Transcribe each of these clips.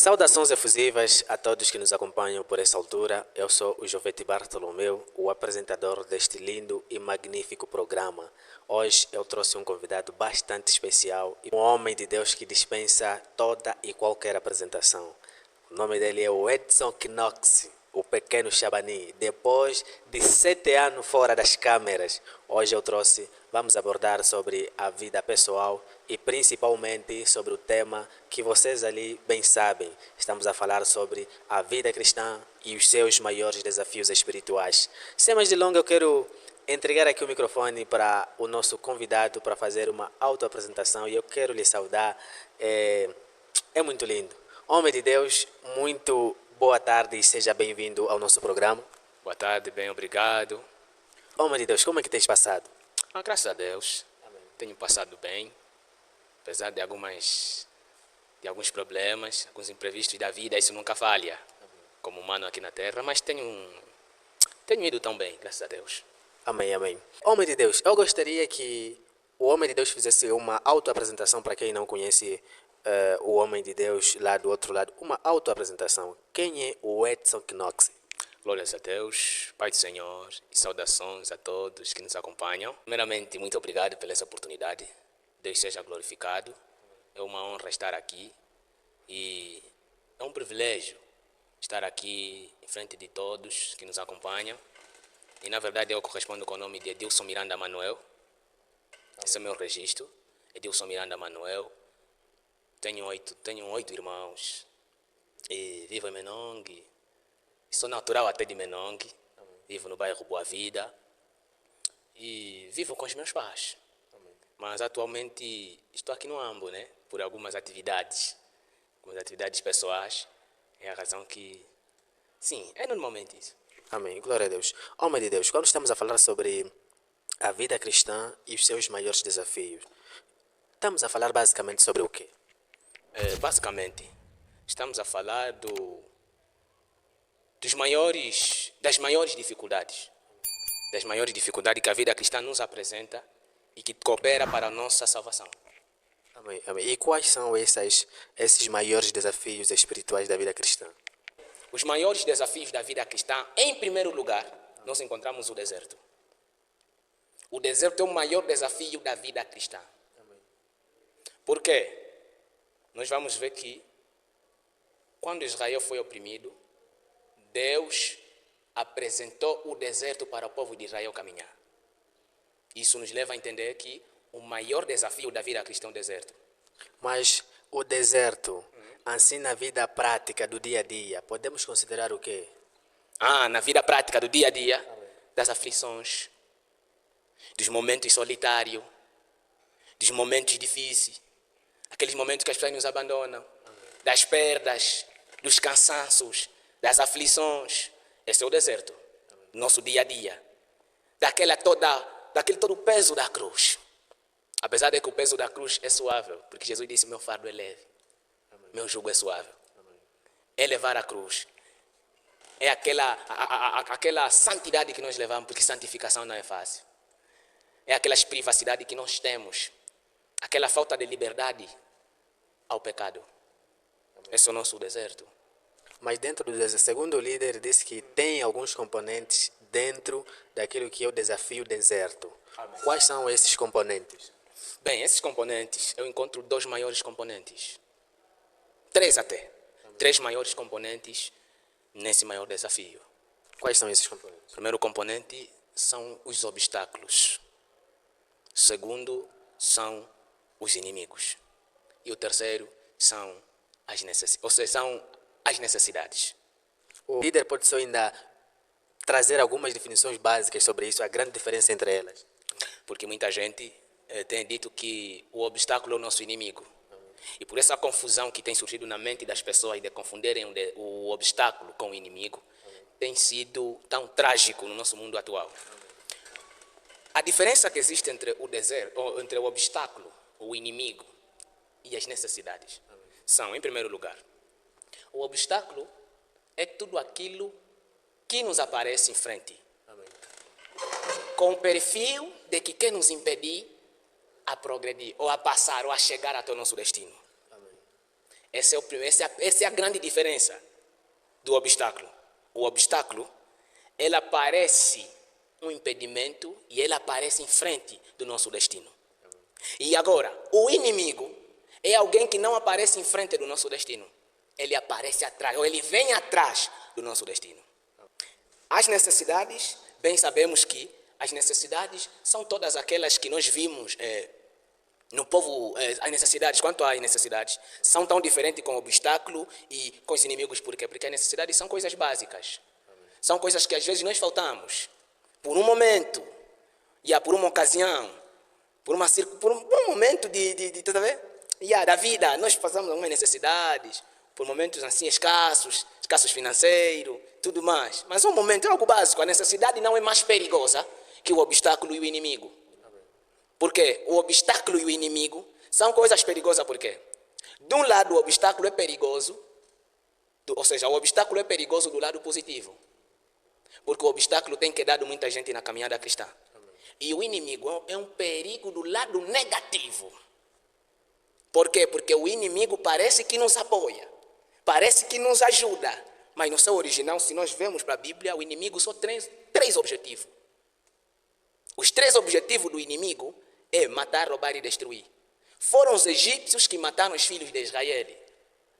Saudações efusivas a todos que nos acompanham por essa altura. Eu sou o Jovete Bartolomeu, o apresentador deste lindo e magnífico programa. Hoje eu trouxe um convidado bastante especial, um homem de Deus que dispensa toda e qualquer apresentação. O nome dele é o Edson Knox, o pequeno Chabani. Depois de 7 anos fora das câmeras, hoje vamos abordar sobre a vida pessoal e principalmente sobre o tema que vocês ali bem sabem. Estamos a falar sobre a vida cristã e os seus maiores desafios espirituais. Sem mais delongas, eu quero entregar aqui o microfone para o nosso convidado para fazer uma autoapresentação e eu quero lhe saudar. É muito lindo. Homem de Deus, muito boa tarde e seja bem-vindo ao nosso programa. Boa tarde, bem, obrigado. Homem de Deus, como é que tens passado? Graças a Deus, tenho passado bem, apesar de alguns problemas, alguns imprevistos da vida, isso nunca falha, como humano aqui na Terra, mas tenho ido tão bem, graças a Deus. Amém, amém. Homem de Deus, eu gostaria que o Homem de Deus fizesse uma autoapresentação para quem não conhece o Homem de Deus lá do outro lado. Uma autoapresentação. Quem é o Edson Knox? Glórias a Deus, Pai do Senhor, e saudações a todos que nos acompanham. Primeiramente, muito obrigado pela essa oportunidade. Deus seja glorificado. É uma honra estar aqui e é um privilégio estar aqui em frente de todos que nos acompanham. E, na verdade, eu correspondo com o nome de Edilson Miranda Manuel. Esse é o meu registro, Edilson Miranda Manuel. Tenho oito irmãos e vivo em Menongue. Sou natural até de Menongue. Vivo no bairro Boa Vida e vivo com os meus pais. Mas atualmente estou aqui no Ambo, né? Por algumas atividades pessoais. É a razão que... Sim, é normalmente isso. Amém. Glória a Deus. Homem de Deus, quando estamos a falar sobre a vida cristã e os seus maiores desafios, estamos a falar basicamente sobre o quê? Basicamente, estamos a falar das maiores dificuldades que a vida cristã nos apresenta e que coopera para a nossa salvação. Amém, amém. E quais são esses maiores desafios espirituais da vida cristã? Os maiores desafios da vida cristã, em primeiro lugar, nós encontramos o deserto. O deserto é o maior desafio da vida cristã. Por quê? Nós vamos ver que quando Israel foi oprimido, Deus apresentou o deserto para o povo de Israel caminhar. Isso nos leva a entender que o maior desafio da vida cristã é o deserto. Mas o deserto, assim na vida prática do dia a dia, podemos considerar o quê? Na vida prática do dia a dia, das aflições, dos momentos solitários, dos momentos difíceis, aqueles momentos que as pessoas nos abandonam, das perdas, dos cansaços, das aflições. Esse é o deserto, nosso dia a dia. Daquele todo o peso da cruz. Apesar de que o peso da cruz é suave, porque Jesus disse, meu fardo é leve, meu jugo é suave. É levar a cruz. É aquela santidade que nós levamos, porque santificação não é fácil. É aquelas privacidades que nós temos. Aquela falta de liberdade ao pecado. Esse é o nosso deserto. Mas dentro do deserto, segundo o líder, disse que tem alguns componentes dentro daquilo que é o desafio deserto. Amém. Quais são esses componentes? Bem, esses componentes, eu encontro 2 maiores componentes. 3 até. 3 maiores componentes nesse maior desafio. Quais são esses componentes? O primeiro componente são os obstáculos. O segundo são os inimigos. E o terceiro são as necessidades. O líder pode só ainda trazer algumas definições básicas sobre isso, a grande diferença entre elas. Porque muita gente tem dito que o obstáculo é o nosso inimigo. E por essa confusão que tem surgido na mente das pessoas de confundirem o obstáculo com o inimigo, tem sido tão trágico no nosso mundo atual. A diferença que existe entre entre o obstáculo, o inimigo e as necessidades são, em primeiro lugar, o obstáculo é tudo aquilo que nos aparece em frente, com o perfil de que quer nos impedir a progredir, ou a passar, ou a chegar até o nosso destino. Essa é a grande diferença do obstáculo. O obstáculo, ele parece um impedimento e ele aparece em frente do nosso destino. E agora, o inimigo é alguém que não aparece em frente do nosso destino. Ele aparece atrás, ou ele vem atrás do nosso destino. As necessidades, bem sabemos que as necessidades são todas aquelas que nós vimos no povo. As necessidades, quanto às necessidades, são tão diferentes com o obstáculo e com os inimigos. Por quê? Porque as necessidades são coisas básicas. São coisas que às vezes nós faltamos. Por um momento, por uma ocasião, por um momento tá vendo? Da vida, nós passamos algumas necessidades, por momentos assim escassos financeiros, tudo mais. Mas um momento é algo básico. A necessidade não é mais perigosa que o obstáculo e o inimigo. Por quê? O obstáculo e o inimigo são coisas perigosas. Por quê? De um lado, o obstáculo é perigoso, ou seja, o obstáculo é perigoso do lado positivo. Porque o obstáculo tem quedado muita gente na caminhada cristã. E o inimigo é um perigo do lado negativo. Por quê? Porque o inimigo parece que nos apoia, parece que nos ajuda. Mas no seu original, se nós vemos para a Bíblia, o inimigo só tem três objetivos. Os três objetivos do inimigo é matar, roubar e destruir. Foram os egípcios que mataram os filhos de Israel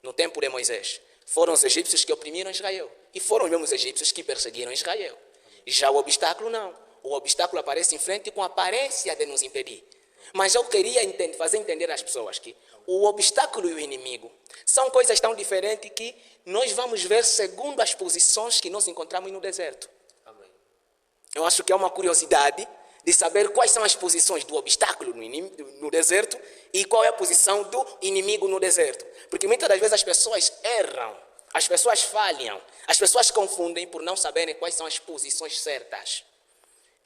no tempo de Moisés. Foram os egípcios que oprimiram Israel. E foram os mesmos egípcios que perseguiram Israel. Já o obstáculo não. O obstáculo aparece em frente com a aparência de nos impedir. Mas eu queria fazer entender às pessoas que o obstáculo e o inimigo são coisas tão diferentes que nós vamos ver segundo as posições que nós encontramos no deserto. Amém. Eu acho que é uma curiosidade de saber quais são as posições do obstáculo no deserto e qual é a posição do inimigo no deserto. Porque muitas das vezes as pessoas erram, as pessoas falham, as pessoas confundem por não saberem quais são as posições certas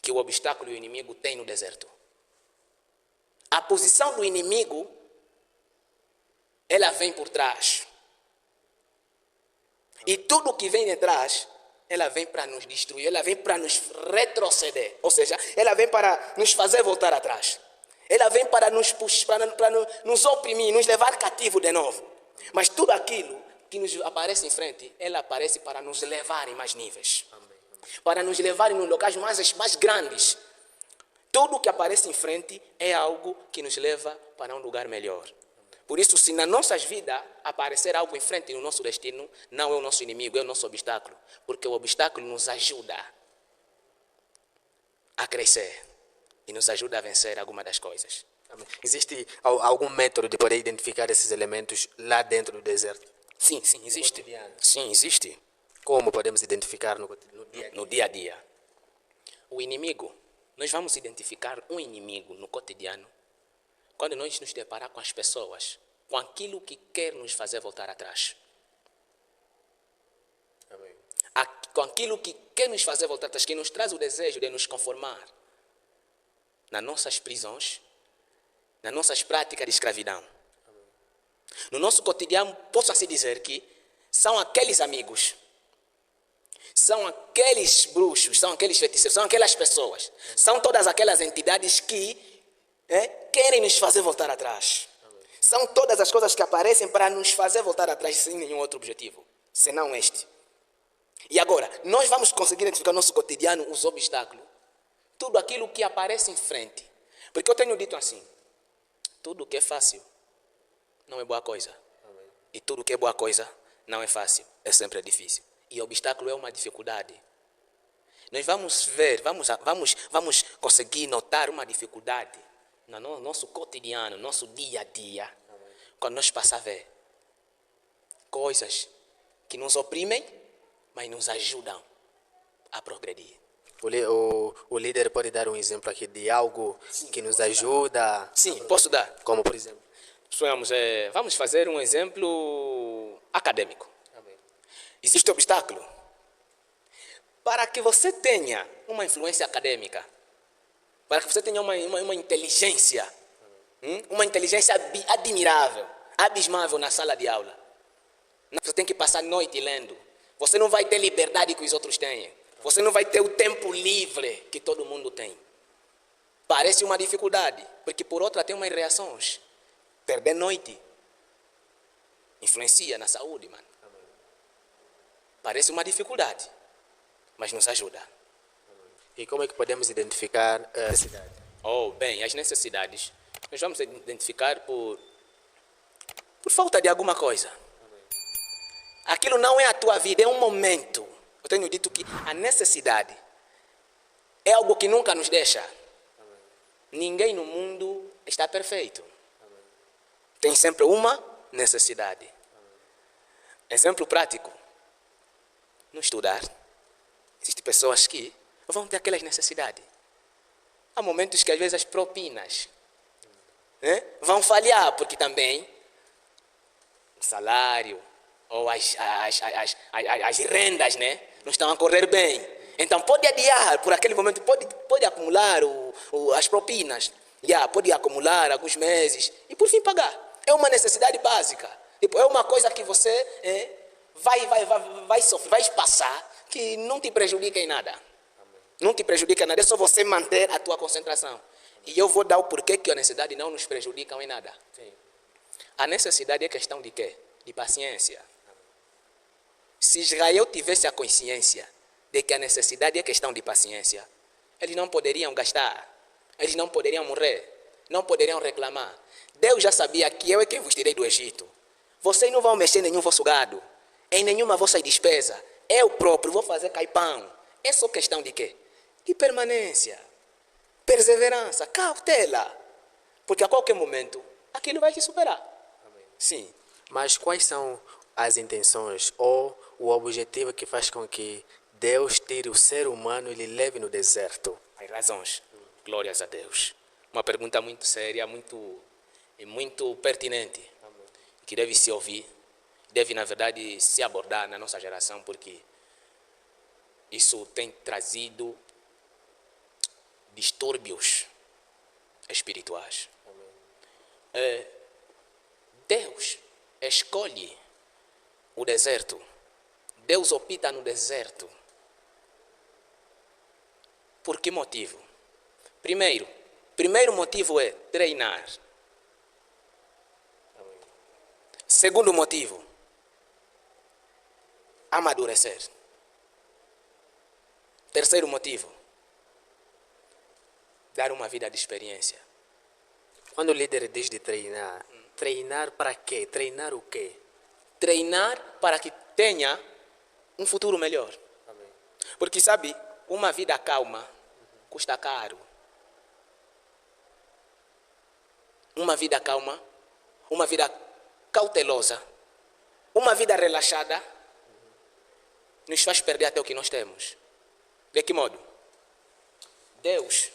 que o obstáculo e o inimigo têm no deserto. A posição do inimigo, ela vem por trás. E tudo que vem de trás, ela vem para nos destruir, ela vem para nos retroceder. Ou seja, ela vem para nos fazer voltar atrás. Ela vem para nos puxar, para nos oprimir, nos levar cativo de novo. Mas tudo aquilo que nos aparece em frente, ela aparece para nos levar em mais níveis. Para nos levar em locais mais grandes. Tudo que aparece em frente é algo que nos leva para um lugar melhor. Por isso, se nas nossas vidas aparecer algo em frente no nosso destino, não é o nosso inimigo, é o nosso obstáculo. Porque o obstáculo nos ajuda a crescer e nos ajuda a vencer alguma das coisas. Existe algum método de poder identificar esses elementos lá dentro do deserto? Sim, existe. Sim, existe. Como podemos identificar no dia a dia? O inimigo, nós vamos identificar um inimigo no cotidiano quando nós nos deparar com as pessoas, com aquilo que quer nos fazer voltar atrás. Amém. Com aquilo que quer nos fazer voltar atrás, que nos traz o desejo de nos conformar nas nossas prisões, nas nossas práticas de escravidão. Amém. No nosso cotidiano, posso assim dizer que são aqueles amigos, são aqueles bruxos, são aqueles feiticeiros, são aquelas pessoas, são todas aquelas entidades que querem nos fazer voltar atrás. Amém. São todas as coisas que aparecem para nos fazer voltar atrás sem nenhum outro objetivo, senão este. E agora, nós vamos conseguir identificar no nosso cotidiano os obstáculos, tudo aquilo que aparece em frente. Porque eu tenho dito assim, tudo que é fácil não é boa coisa. Amém. E tudo que é boa coisa não é fácil, é sempre difícil. E o obstáculo é uma dificuldade. Nós vamos ver, vamos conseguir notar uma dificuldade no nosso cotidiano, no nosso dia a dia, quando nós passamos a ver coisas que nos oprimem, mas nos ajudam a progredir. O líder pode dar um exemplo aqui de algo que nos ajuda? Sim, posso dar. Como por exemplo? Vamos fazer um exemplo acadêmico. Existe obstáculo para que você tenha uma influência acadêmica, para que você tenha uma inteligência, uma inteligência admirável, abismável na sala de aula. Você tem que passar a noite lendo. Você não vai ter liberdade que os outros têm. Você não vai ter o tempo livre que todo mundo tem. Parece uma dificuldade, porque por outra tem umas reações. Perder noite, influencia na saúde, mano. Parece uma dificuldade, mas nos ajuda. E como é que podemos identificar a necessidade? Bem, as necessidades nós vamos identificar por falta de alguma coisa. Aquilo não é a tua vida, é um momento. Eu tenho dito que a necessidade é algo que nunca nos deixa. Ninguém no mundo está perfeito. Tem sempre uma necessidade. Exemplo prático. No estudar, existem pessoas que vão ter aquelas necessidades. Há momentos que às vezes as propinas vão falhar, porque também o salário ou as rendas não estão a correr bem. Então pode adiar, por aquele momento pode acumular as propinas. Pode acumular alguns meses e por fim pagar. É uma necessidade básica. Tipo, é uma coisa que você vai sofrer, vai passar, que não te prejudica em nada. Não te prejudica em nada, é só você manter a tua concentração. E eu vou dar o porquê que a necessidade não nos prejudica em nada. Sim. A necessidade é questão de quê? De paciência. Se Israel tivesse a consciência de que a necessidade é questão de paciência, eles não poderiam gastar, eles não poderiam morrer, não poderiam reclamar. Deus já sabia que eu é quem vos tirei do Egito. Vocês não vão mexer em nenhum vosso gado, em nenhuma vossa despesa. Eu próprio vou fazer cair pão. É só questão de quê? De permanência, perseverança, cautela. Porque a qualquer momento, aquilo vai te superar. Amém. Sim. Mas quais são as intenções ou o objetivo que faz com que Deus tire o ser humano e lhe leve no deserto? As razões. Glórias a Deus. Uma pergunta muito séria, muito pertinente. Amém. Que deve se ouvir, deve na verdade se abordar na nossa geração, porque isso tem trazido distúrbios espirituais. Deus escolhe o deserto. Deus opta no deserto. Por que motivo? Primeiro motivo é treinar. Segundo motivo, amadurecer. Terceiro motivo, dar uma vida de experiência. Quando o líder diz de treinar, treinar para quê? Treinar o quê? Treinar para que tenha um futuro melhor. Amém. Porque sabe, uma vida calma custa caro. Uma vida calma, uma vida cautelosa, uma vida relaxada, nos faz perder até o que nós temos. De que modo? Deus,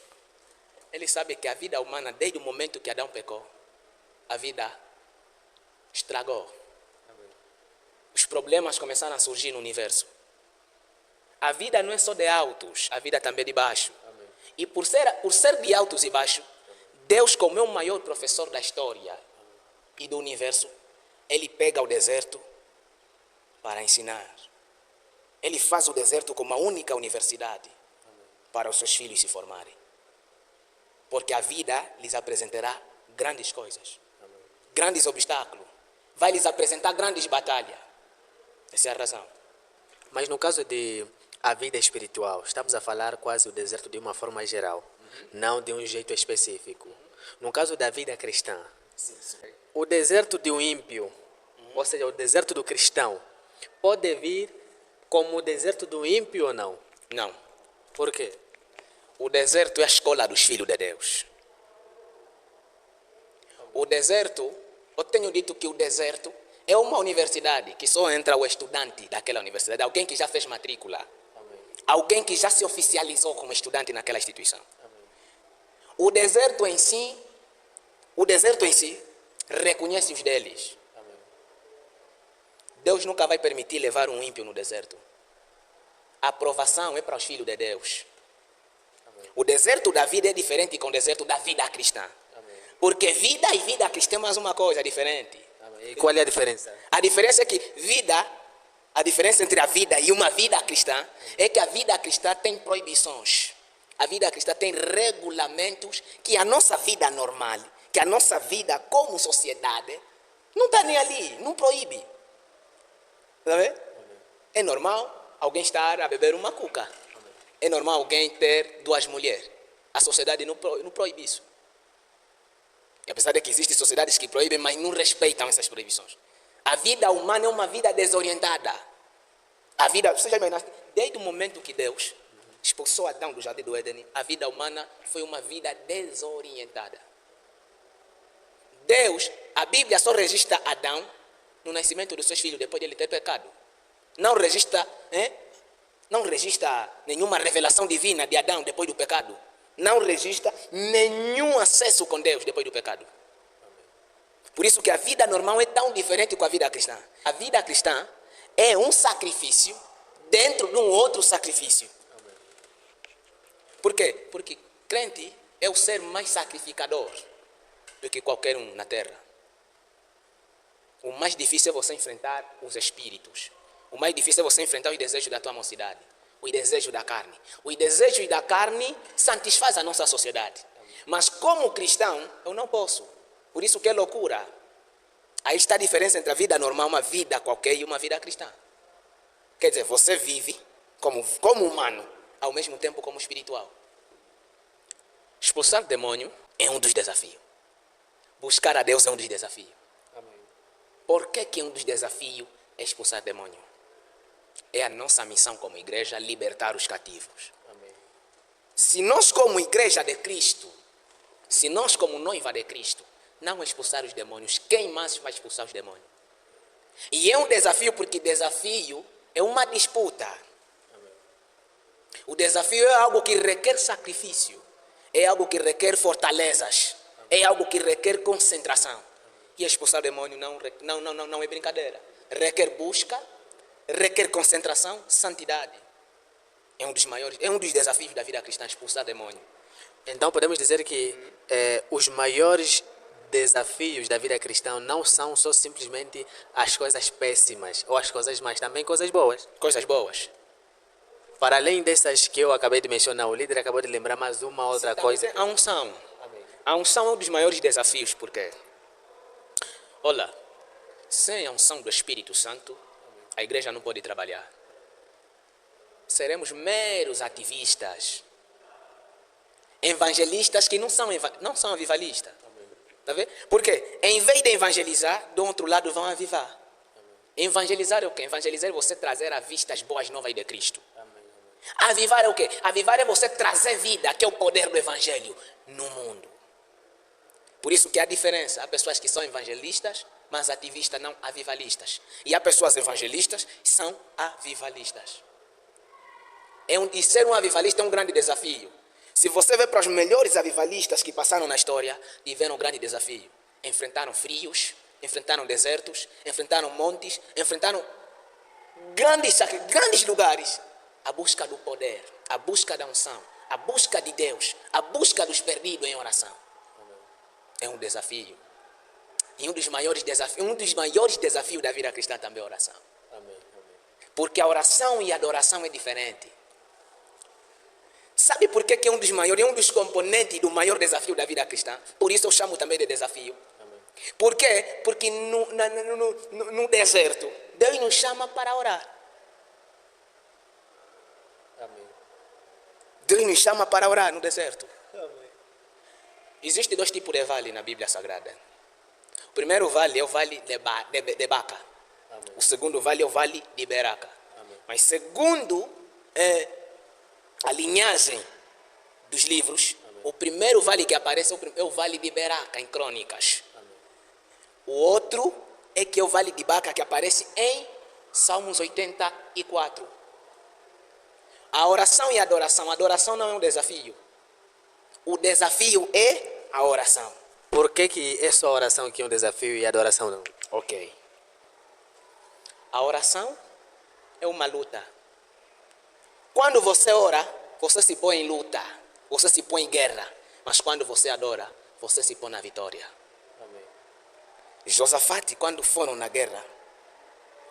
Ele sabe que a vida humana, desde o momento que Adão pecou, a vida estragou. Amém. Os problemas começaram a surgir no universo. A vida não é só de altos, a vida também é de baixo. Amém. E por ser de altos e baixos, Deus, como é o maior professor da história e do universo, Ele pega o deserto para ensinar. Ele faz o deserto como a única universidade para os seus filhos se formarem. Porque a vida lhes apresentará grandes coisas, grandes obstáculos. Vai lhes apresentar grandes batalhas. Essa é a razão. Mas no caso de a vida espiritual, estamos a falar quase o deserto de uma forma geral, não de um jeito específico. No caso da vida cristã, o deserto de um ímpio, ou seja, o deserto do cristão, pode vir como o deserto do ímpio ou não? Não. Por quê? O deserto é a escola dos filhos de Deus. O deserto, eu tenho dito que o deserto é uma universidade que só entra o estudante daquela universidade, alguém que já fez matrícula, alguém que já se oficializou como estudante naquela instituição. O deserto em si reconhece os deles. Deus nunca vai permitir levar um ímpio no deserto. A aprovação é para os filhos de Deus. O deserto da vida é diferente com o deserto da vida cristã. Porque vida e vida cristã é mais uma coisa diferente. E qual é a diferença? A diferença é que a diferença entre a vida e uma vida cristã é que a vida cristã tem proibições. A vida cristã tem regulamentos que a nossa vida normal, que a nossa vida como sociedade Não está nem ali, não proíbe. Está vendo? É normal alguém estar a beber uma cuca. É normal alguém ter 2 mulheres. A sociedade não proíbe isso. E apesar de que existem sociedades que proíbem, mas não respeitam essas proibições. A vida humana é uma vida desorientada. A vida, você já imaginaste, desde o momento que Deus expulsou Adão do jardim do Éden, a vida humana foi uma vida desorientada. Deus, a Bíblia só registra Adão no nascimento dos seus filhos, depois de ele ter pecado. Não registra nenhuma revelação divina de Adão depois do pecado. Não registra nenhum acesso com Deus depois do pecado. Por isso que a vida normal é tão diferente com a vida cristã. A vida cristã é um sacrifício dentro de um outro sacrifício. Por quê? Porque crente é o ser mais sacrificador do que qualquer um na terra. O mais difícil é você enfrentar os espíritos. O mais difícil é você enfrentar os desejos da tua mocidade. O desejo da carne. O desejo da carne satisfaz a nossa sociedade. Mas como cristão, eu não posso. Por isso que é loucura. Aí está a diferença entre a vida normal, uma vida qualquer, e uma vida cristã. Quer dizer, você vive como humano, ao mesmo tempo como espiritual. Expulsar demônio é um dos desafios. Buscar a Deus é um dos desafios. Amém. Por que um dos desafios é expulsar demônio? É a nossa missão como igreja libertar os cativos. Amém. Se nós como igreja de Cristo, se nós como noiva de Cristo, não expulsar os demônios, quem mais vai expulsar os demônios? E é um desafio porque desafio é uma disputa. Amém. O desafio é algo que requer sacrifício. É algo que requer fortalezas. Amém. É algo que requer concentração. Amém. E expulsar o demônio não é brincadeira. Requer busca, requer concentração, santidade. É um dos desafios da vida cristã, expulsar demônio. Então podemos dizer que os maiores desafios da vida cristã não são só simplesmente as coisas péssimas ou as coisas más, também coisas boas. Coisas boas. Para além dessas que eu acabei de mencionar, o líder acabou de lembrar mais uma outra coisa. A unção. Amém. A unção é um dos maiores desafios, porque, olha, sem a unção do Espírito Santo, a igreja não pode trabalhar. Seremos meros ativistas, evangelistas que não são avivalistas. Tá vendo? Porque em vez de evangelizar, do outro lado vão avivar. Amém. Evangelizar é o quê? Evangelizar é você trazer à vista as boas novas de Cristo. Amém. Avivar é o quê? Avivar é você trazer vida, que é o poder do evangelho, no mundo. Por isso que há diferença. Há pessoas que são evangelistas, mas ativistas, não avivalistas. E há pessoas evangelistas que são avivalistas. E ser um avivalista é um grande desafio. Se você vê para os melhores avivalistas que passaram na história, tiveram um grande desafio. Enfrentaram frios, enfrentaram desertos, enfrentaram montes, enfrentaram grandes lugares. A busca do poder, a busca da unção, a busca de Deus, a busca dos perdidos em oração. É um desafio. E um dos maiores desafios da vida cristã também é a oração. Amém. Porque a oração e a adoração é diferente. Sabe por que é um dos componentes do maior desafio da vida cristã? Por isso eu chamo também de desafio. Amém. Por quê? Porque no deserto, Deus nos chama para orar. Amém. Deus nos chama para orar no deserto. Amém. Existem 2 tipos de vale na Bíblia Sagrada. O primeiro vale é o vale de Baca. Amém. O segundo vale é o vale de Beraca. Amém. Mas segundo a linhagem dos livros, amém, o primeiro vale que aparece é o vale de Beraca, em Crônicas. Amém. O outro é que é o vale de Baca, que aparece em Salmos 84. A oração e a adoração não é um desafio. O desafio é a oração. Por que é só a oração que é um desafio e a adoração não? Ok. A oração é uma luta. Quando você ora, você se põe em luta, você se põe em guerra. Mas quando você adora, você se põe na vitória. Amém. Josafate, quando foram na guerra,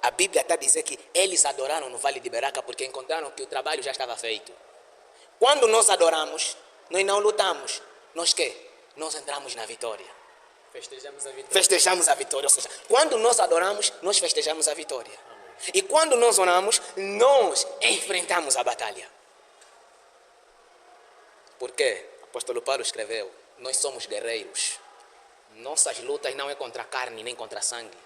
a Bíblia está dizendo que eles adoraram no Vale de Beraca porque encontraram que o trabalho já estava feito. Quando nós adoramos, nós não lutamos. Nós quê? Nós entramos na vitória. Festejamos a vitória. Festejamos a vitória. Ou seja, quando nós adoramos, nós festejamos a vitória. Amém. E quando nós oramos, nós enfrentamos a batalha. Por quê? O apóstolo Paulo escreveu: nós somos guerreiros. Nossas lutas não é contra a carne nem contra a sangue.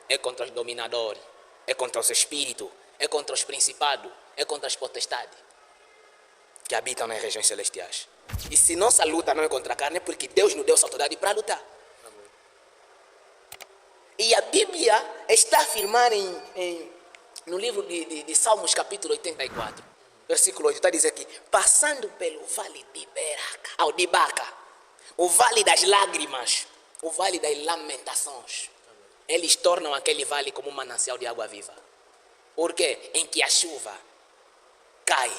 É contra os dominadores, é contra os espíritos, é contra os principados, é contra as potestades que habitam nas regiões celestiais. E se nossa luta não é contra a carne, é porque Deus nos deu essa autoridade para lutar. Amém. E a Bíblia está a afirmar no livro de Salmos, capítulo 84, versículo 8, está a dizer que passando pelo vale de Beraca, de Baca, o vale das lágrimas, o vale das lamentações, eles tornam aquele vale como um manancial de água viva. Por quê? Em que a chuva cai.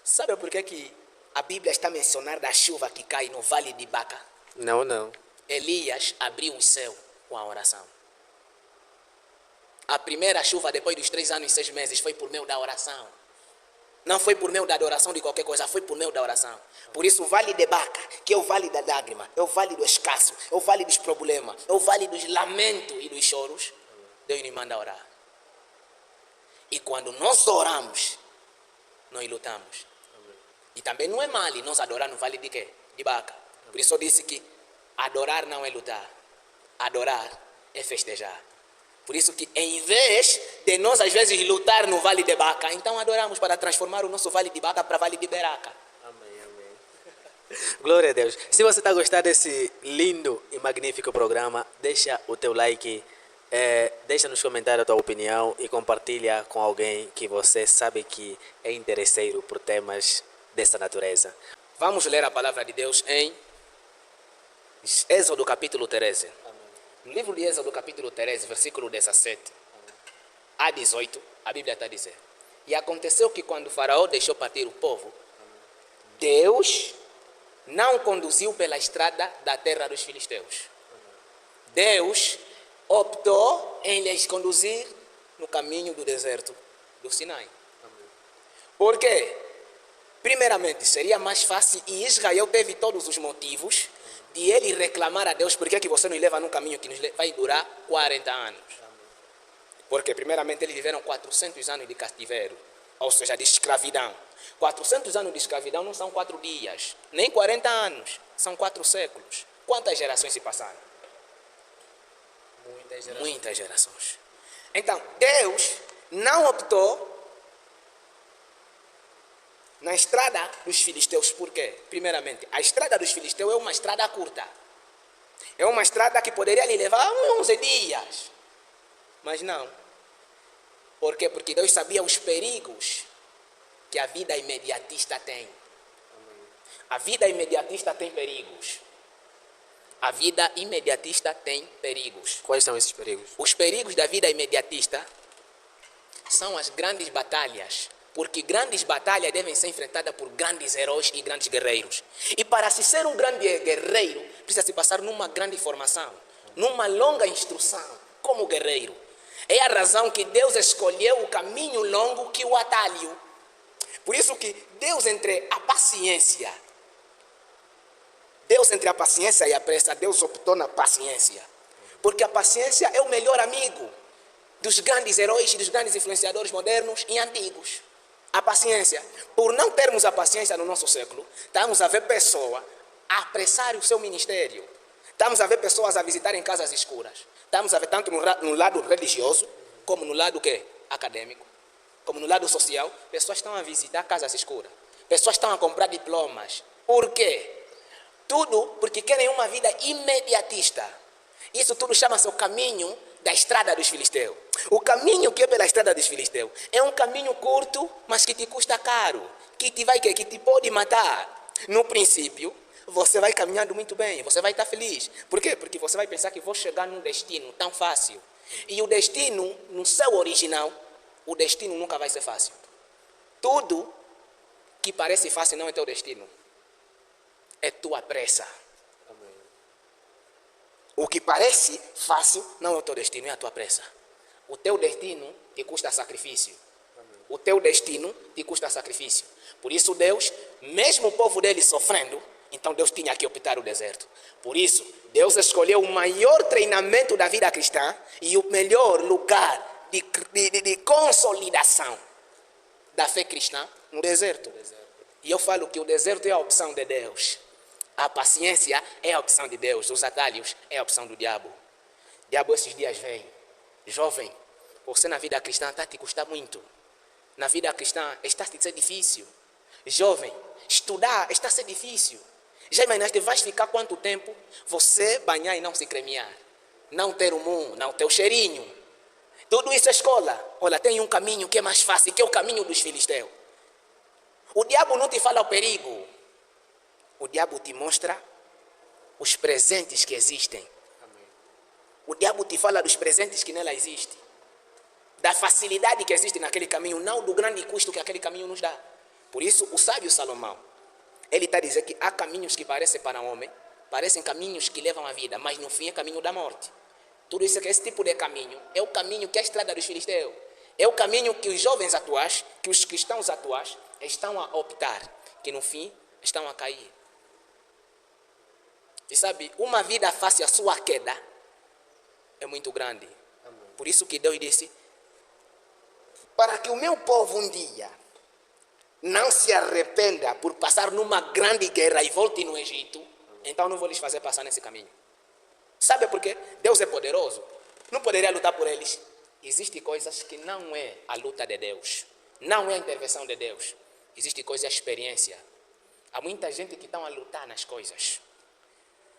Sabe por que a Bíblia está a mencionar da chuva que cai no vale de Baca? Não. Elias abriu o céu com a oração. A primeira chuva depois dos 3 anos e 6 meses foi por meio da oração. Não foi por meio da adoração de qualquer coisa, foi por meio da oração. Por isso o vale de Baca, que é o vale da lágrima, é o vale do escasso, é o vale dos problemas, é o vale dos lamentos e dos choros, Deus nos manda orar. E quando nós oramos, nós lutamos. E também não é mal nós adorar no vale de quê? De Baca. Por isso eu disse que adorar não é lutar. Adorar é festejar. Por isso que em vez de nós às vezes lutar no vale de Baca, então adoramos para transformar o nosso vale de Baca para vale de Beraca. Amém. Glória a Deus. Se você está gostando desse lindo e magnífico programa, deixa o teu like, deixa nos comentários a tua opinião e compartilha com alguém que você sabe que é interesseiro por temas dessa natureza. Vamos ler a palavra de Deus em Êxodo capítulo 13. Amém. No livro de Êxodo capítulo 13, versículo 17 a 18, a Bíblia está a dizer: e aconteceu que quando Faraó deixou partir o povo, Deus não conduziu pela estrada da terra dos filisteus. Deus optou em lhes conduzir no caminho do deserto do Sinai. Por quê? Primeiramente, seria mais fácil, e Israel teve todos os motivos de ele reclamar a Deus: por que você nos leva num caminho que nos vai durar 40 anos? Porque primeiramente eles viveram 400 anos de cativeiro, ou seja, de escravidão. 400 anos de escravidão não são 4 dias, nem 40 anos, são 4 séculos. Quantas gerações se passaram? Muitas gerações. Então, Deus não optou na estrada dos filisteus. Por quê? Primeiramente, a estrada dos filisteus é uma estrada curta. É uma estrada que poderia lhe levar 11 dias. Mas não. Por quê? Porque Deus sabia os perigos que a vida imediatista tem. A vida imediatista tem perigos. A vida imediatista tem perigos. Quais são esses perigos? Os perigos da vida imediatista são as grandes batalhas. Porque grandes batalhas devem ser enfrentadas por grandes heróis e grandes guerreiros. E para se ser um grande guerreiro, precisa se passar numa grande formação, numa longa instrução como guerreiro. É a razão que Deus escolheu o caminho longo que o atalho. Por isso que Deus entre a paciência e a pressa, Deus optou na paciência. Porque a paciência é o melhor amigo dos grandes heróis e dos grandes influenciadores modernos e antigos. A paciência. Por não termos a paciência no nosso século, estamos a ver pessoas a apressar o seu ministério. Estamos a ver pessoas a visitarem casas escuras. Estamos a ver tanto no lado religioso, como no lado acadêmico, como no lado social. Pessoas estão a visitar casas escuras. Pessoas estão a comprar diplomas. Por quê? Tudo porque querem uma vida imediatista. Isso tudo chama-se o caminho da estrada dos filisteus. O caminho que é pela estrada dos filisteus é um caminho curto, mas que te custa caro, que te pode matar. No princípio, você vai caminhando muito bem, você vai estar feliz. Por quê? Porque você vai pensar que vou chegar num destino tão fácil. E o destino, no seu original, o destino nunca vai ser fácil. Tudo que parece fácil não é teu destino. É tua pressa. O que parece fácil não é o teu destino, é a tua pressa. O teu destino te custa sacrifício. O teu destino te custa sacrifício. Por isso Deus, mesmo o povo dele sofrendo, Então Deus tinha que optar o deserto. Por isso, Deus escolheu o maior treinamento da vida cristã e o melhor lugar de consolidação da fé cristã no deserto. E eu falo que o deserto é a opção de Deus. A paciência é a opção de Deus. Os atalhos é a opção do diabo. O diabo esses dias vem. Jovem, você na vida cristã está a te custar muito. Na vida cristã está a ser difícil. Jovem, estudar está a ser difícil. Já imaginaste, vais ficar quanto tempo você banhar e não se cremear? Não ter o mundo, não ter o cheirinho. Tudo isso é escola. Olha, tem um caminho que é mais fácil, que é o caminho dos filisteus. O diabo não te fala o perigo. O diabo te mostra os presentes que existem. O diabo te fala dos presentes que nela existem. Da facilidade que existe naquele caminho, não do grande custo que aquele caminho nos dá. Por isso, o sábio Salomão, ele está dizendo que há caminhos que parecem para o homem, parecem caminhos que levam à vida, mas no fim é caminho da morte. Tudo isso, esse tipo de caminho, é o caminho que é a estrada dos filisteus. É o caminho que os jovens atuais, que os cristãos atuais, estão a optar, que no fim estão a cair. E sabe, uma vida fácil, a sua queda, é muito grande. Por isso que Deus disse, para que o meu povo um dia não se arrependa por passar numa grande guerra e volte no Egito, então não vou lhes fazer passar nesse caminho. Sabe por quê? Deus é poderoso. Não poderia lutar por eles. Existem coisas que não é a luta de Deus. Não é a intervenção de Deus. Existe coisa, a experiência. Há muita gente que está a lutar nas coisas.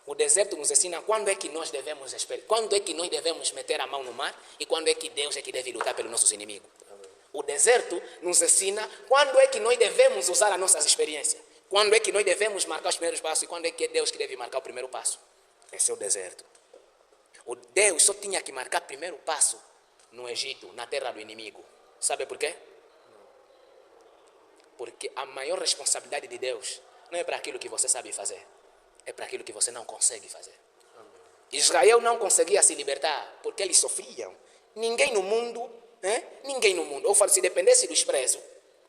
O deserto nos ensina quando é que nós devemos esperar. Quando é que nós devemos meter a mão no mar e quando é que Deus é que deve lutar pelos nossos inimigos. O deserto nos ensina quando é que nós devemos usar as nossas experiências. Quando é que nós devemos marcar os primeiros passos e quando é que é Deus que deve marcar o primeiro passo. Esse é o deserto. O Deus só tinha que marcar o primeiro passo no Egito, na terra do inimigo. Sabe por quê? Porque a maior responsabilidade de Deus não é para aquilo que você sabe fazer. É para aquilo que você não consegue fazer. Israel não conseguia se libertar porque eles sofriam. Ninguém no mundo, ninguém no mundo. Eu falo, se dependesse dos presos,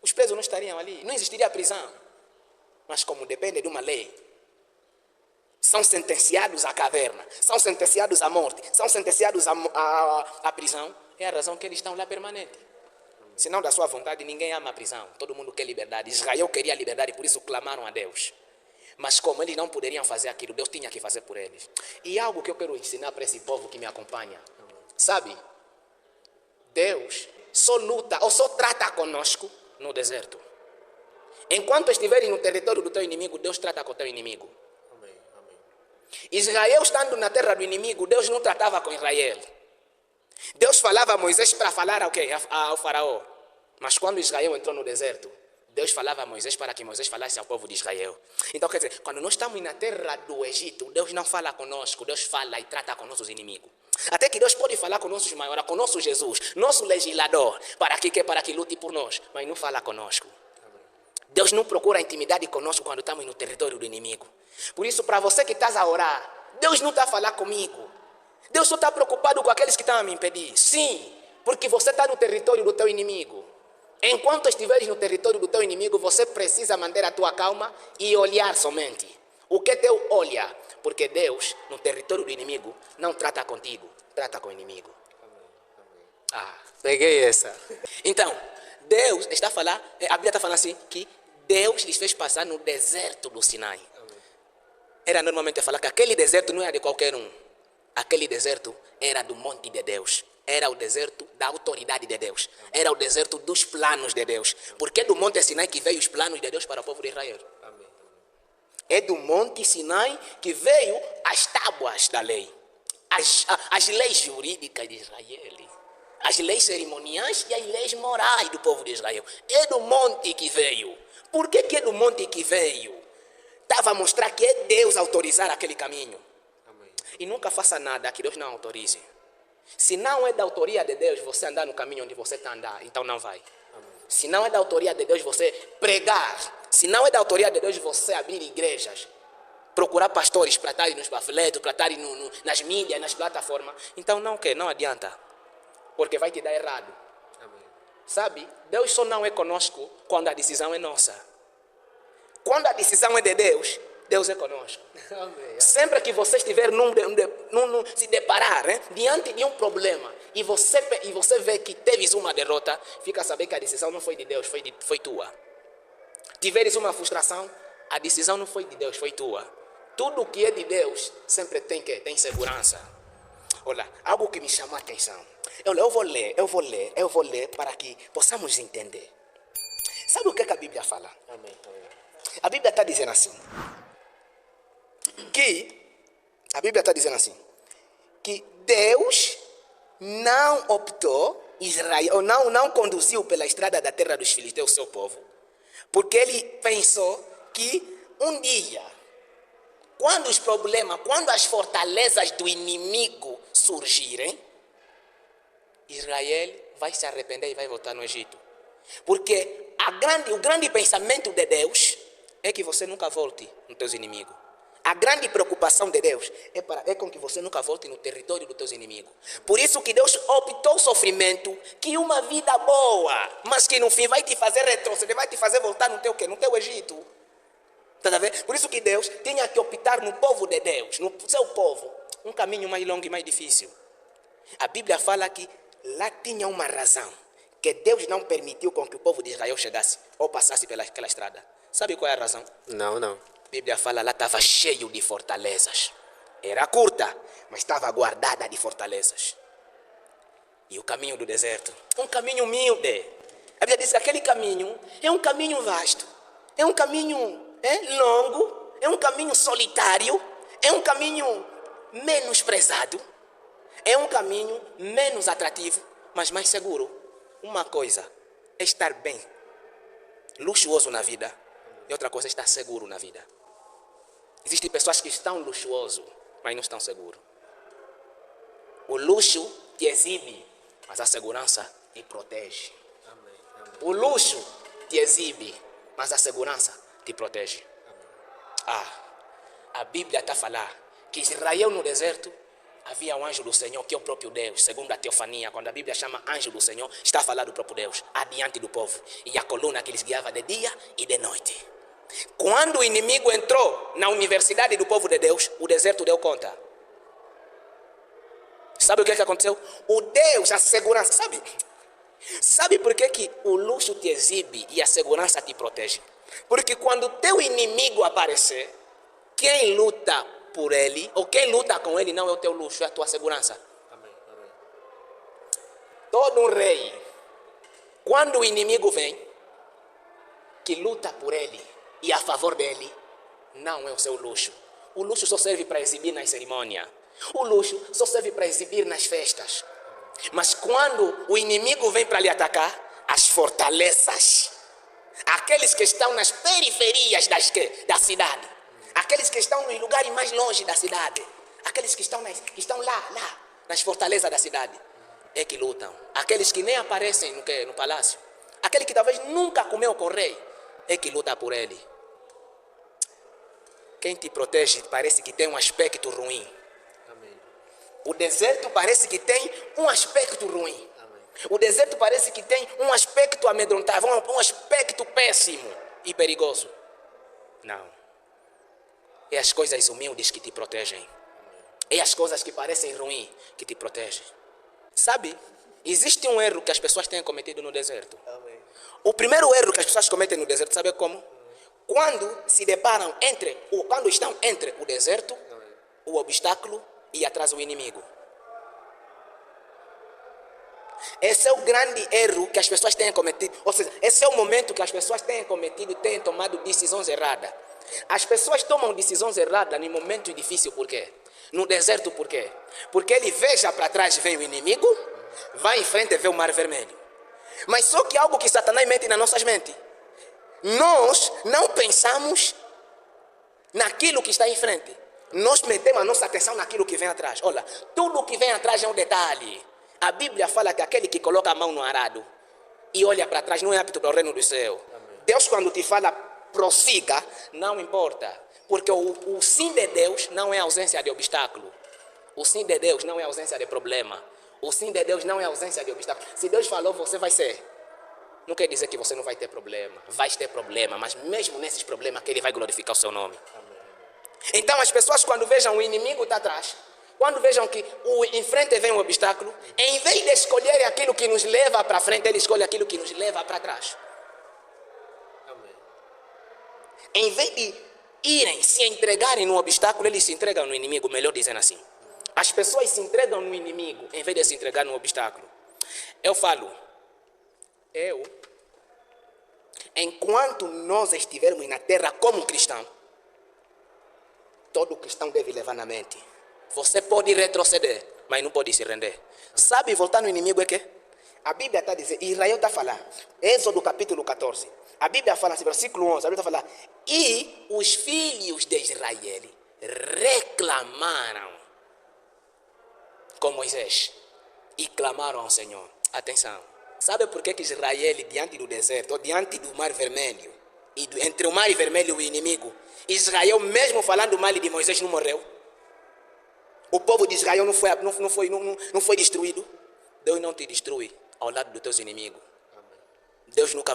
os presos não estariam ali. Não existiria prisão. Mas como depende de uma lei, são sentenciados à caverna, são sentenciados à morte, são sentenciados à prisão. É a razão que eles estão lá permanente. Senão da sua vontade ninguém ama a prisão. Todo mundo quer liberdade. Israel queria liberdade, por isso clamaram a Deus. Mas como eles não poderiam fazer aquilo, Deus tinha que fazer por eles. E algo que eu quero ensinar para esse povo que me acompanha. Sabe? Deus só luta ou só trata conosco no deserto. Enquanto estiveres no território do teu inimigo, Deus trata com o teu inimigo. Amém. Israel estando na terra do inimigo, Deus não tratava com Israel. Deus falava a Moisés para falar ao faraó. Mas quando Israel entrou no deserto, Deus falava a Moisés para que Moisés falasse ao povo de Israel. Então quer dizer, quando nós estamos na terra do Egito, Deus não fala conosco, Deus fala e trata com nossos inimigos. Até que Deus pode falar com nossos maiores, com nosso Jesus, nosso legislador, para que lute por nós, mas não fala conosco. Deus não procura intimidade conosco quando estamos no território do inimigo. Por isso, para você que está a orar, Deus não está a falar comigo. Deus só está preocupado com aqueles que estão a me impedir. Sim, porque você está no território do teu inimigo. Enquanto estiveres no território do teu inimigo, você precisa manter a tua calma e olhar somente. O que Deus olha? Porque Deus, no território do inimigo, não trata contigo, trata com o inimigo. Peguei essa. Então, Deus está a falar, a Bíblia está falando assim, que Deus lhes fez passar no deserto do Sinai. Era normalmente falar que aquele deserto não era de qualquer um. Aquele deserto era do monte de Deus. Era o deserto da autoridade de Deus. Era o deserto dos planos de Deus. Porque é do monte Sinai que veio os planos de Deus para o povo de Israel. É do monte Sinai que veio as tábuas da lei. As leis jurídicas de Israel. As leis cerimoniais e as leis morais do povo de Israel. É do monte que veio. Por que é do monte que veio? Estava a mostrar que é Deus autorizar aquele caminho. E nunca faça nada que Deus não autorize. Se não é da autoria de Deus você andar no caminho onde você está a andar, então não vai. Se não é da autoria de Deus você pregar, se não é da autoria de Deus você abrir igrejas, procurar pastores para estarem nos panfletos, para estarem nas mídias, nas plataformas, então não adianta, porque vai te dar errado. Sabe, Deus só não é conosco quando a decisão é nossa. Quando a decisão é de Deus, Deus é conosco. Amém. Sempre que você estiver se deparar diante de um problema e você vê que teves uma derrota, fica a saber que a decisão não foi de Deus, foi tua. Tiveres uma frustração, a decisão não foi de Deus, foi tua. Tudo que é de Deus sempre tem segurança. Olha, algo que me chamou a atenção. Eu vou ler para que possamos entender. Sabe o que a Bíblia fala? Amém. Amém. A Bíblia está dizendo assim, que Deus não optou Israel, não conduziu pela estrada da terra dos filisteus, seu povo, porque ele pensou que um dia, quando os problemas, quando as fortalezas do inimigo surgirem, Israel vai se arrepender e vai voltar no Egito. Porque o grande pensamento de Deus é que você nunca volte nos teus inimigos. A grande preocupação de Deus é com que você nunca volte no território dos teus inimigos. Por isso que Deus optou o sofrimento, que uma vida boa, mas que no fim vai te fazer retroceder, vai te fazer voltar no teu Egito. Tá vendo? Por isso que Deus tinha que optar no povo de Deus, no seu povo, um caminho mais longo e mais difícil. A Bíblia fala que lá tinha uma razão, que Deus não permitiu com que o povo de Israel chegasse ou passasse pelaquela estrada. Sabe qual é a razão? Não. A Bíblia fala, lá estava cheio de fortalezas. Era curta, mas estava guardada de fortalezas. E o caminho do deserto, um caminho humilde. A Bíblia diz que aquele caminho é um caminho vasto, é um caminho longo, é um caminho solitário, é um caminho menosprezado, é um caminho menos atrativo, mas mais seguro. Uma coisa é estar bem, luxuoso na vida, e outra coisa é estar seguro na vida. Existem pessoas que estão luxuosos, mas não estão seguros. O luxo te exibe, mas a segurança te protege. Amém. O luxo te exibe, mas a segurança te protege. A Bíblia está a falar que Israel no deserto havia um anjo do Senhor, que é o próprio Deus. Segundo a teofania, quando a Bíblia chama anjo do Senhor, está a falar do próprio Deus, adiante do povo. E a coluna que eles guiava de dia e de noite. Quando o inimigo entrou na universidade do povo de Deus, o deserto deu conta. Sabe o que aconteceu? O Deus, a segurança, sabe por que o luxo te exibe e a segurança te protege? Porque quando teu inimigo aparecer, quem luta por ele, ou quem luta com ele não é o teu luxo, é a tua segurança. Amém. Todo um rei, quando o inimigo vem, que luta por ele e a favor dele, não é o seu luxo. O luxo só serve para exibir nas cerimônias. O luxo só serve para exibir nas festas. Mas quando o inimigo vem para lhe atacar, as fortalezas, aqueles que estão nas periferias da cidade, aqueles que estão nos lugares mais longe da cidade, aqueles que estão lá, nas fortalezas da cidade, é que lutam. Aqueles que nem aparecem no palácio, aquele que talvez nunca comeu com o rei, é que luta por ele. Quem te protege parece que tem um aspecto ruim. Amém. O deserto parece que tem um aspecto ruim. Amém. O deserto parece que tem um aspecto amedrontável, um aspecto péssimo e perigoso. Não. É as coisas humildes que te protegem. É as coisas que parecem ruins que te protegem. Sabe, existe um erro que as pessoas têm cometido no deserto. Amém. O primeiro erro que as pessoas cometem no deserto, sabe como? Quando se deparam quando estão entre o deserto, o obstáculo e atrás o inimigo. Esse é o grande erro que as pessoas têm cometido. Ou seja, esse é o momento que as pessoas têm cometido, têm tomado decisões erradas. As pessoas tomam decisões erradas no momento difícil, por quê? No deserto, por quê? Porque ele veja para trás, vem o inimigo, vai em frente e vê o mar vermelho. Mas só que algo que Satanás mete nas nossas mentes. Nós não pensamos naquilo que está em frente. Nós metemos a nossa atenção naquilo que vem atrás. Olha, tudo que vem atrás é um detalhe. A Bíblia fala que aquele que coloca a mão no arado e olha para trás não é apto para o reino do céu. Amém. Deus, quando te fala prossiga, não importa. Porque o sim de Deus não é ausência de obstáculo. O sim de Deus não é ausência de problema. O sim de Deus não é ausência de obstáculo. Se Deus falou, você vai ser. Não quer dizer que você não vai ter problema. Vai ter problema, mas mesmo nesses problemas que Ele vai glorificar o seu nome. Amém. Então as pessoas quando vejam o inimigo está atrás, quando vejam que em frente vem um obstáculo, em vez de escolher aquilo que nos leva para frente, ele escolhe aquilo que nos leva para trás. Amém. Em vez de irem se entregarem no obstáculo, eles se entregam no inimigo, melhor dizendo assim. As pessoas se entregam no inimigo, em vez de se entregar no obstáculo. Eu falo, enquanto nós estivermos na terra como cristão, todo cristão deve levar na mente. Você pode retroceder, mas não pode se render. Sabe, voltar no inimigo é que? A Bíblia está dizendo, Israel está falando, Êxodo capítulo 14. A Bíblia fala assim, versículo 11, a Bíblia está falando, e os filhos de Israel reclamaram com Moisés e clamaram ao Senhor. Atenção, sabe por que Israel diante do deserto, ou diante do mar vermelho, e entre o mar vermelho e o inimigo, Israel mesmo falando mal de Moisés não morreu? O povo de Israel não foi destruído? Deus não te destrui ao lado dos teus inimigos. Deus nunca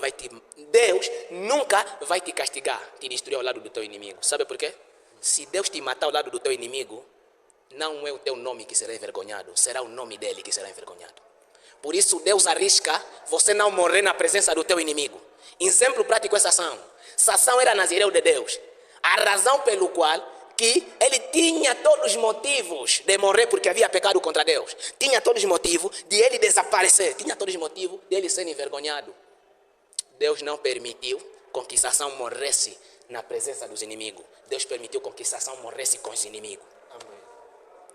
vai te castigar, te destruir ao lado do teu inimigo. Sabe por quê? Se Deus te matar ao lado do teu inimigo, não é o teu nome que será envergonhado, será o nome dele que será envergonhado. Por isso Deus arrisca você não morrer na presença do teu inimigo. Exemplo prático é Sansão. Sansão era nazireu de Deus. A razão pelo qual que ele tinha todos os motivos de morrer porque havia pecado contra Deus. Tinha todos os motivos de ele desaparecer. Tinha todos os motivos de ele ser envergonhado. Deus não permitiu com que Sansão morresse na presença dos inimigos. Deus permitiu com que Sansão morresse com os inimigos. Amém.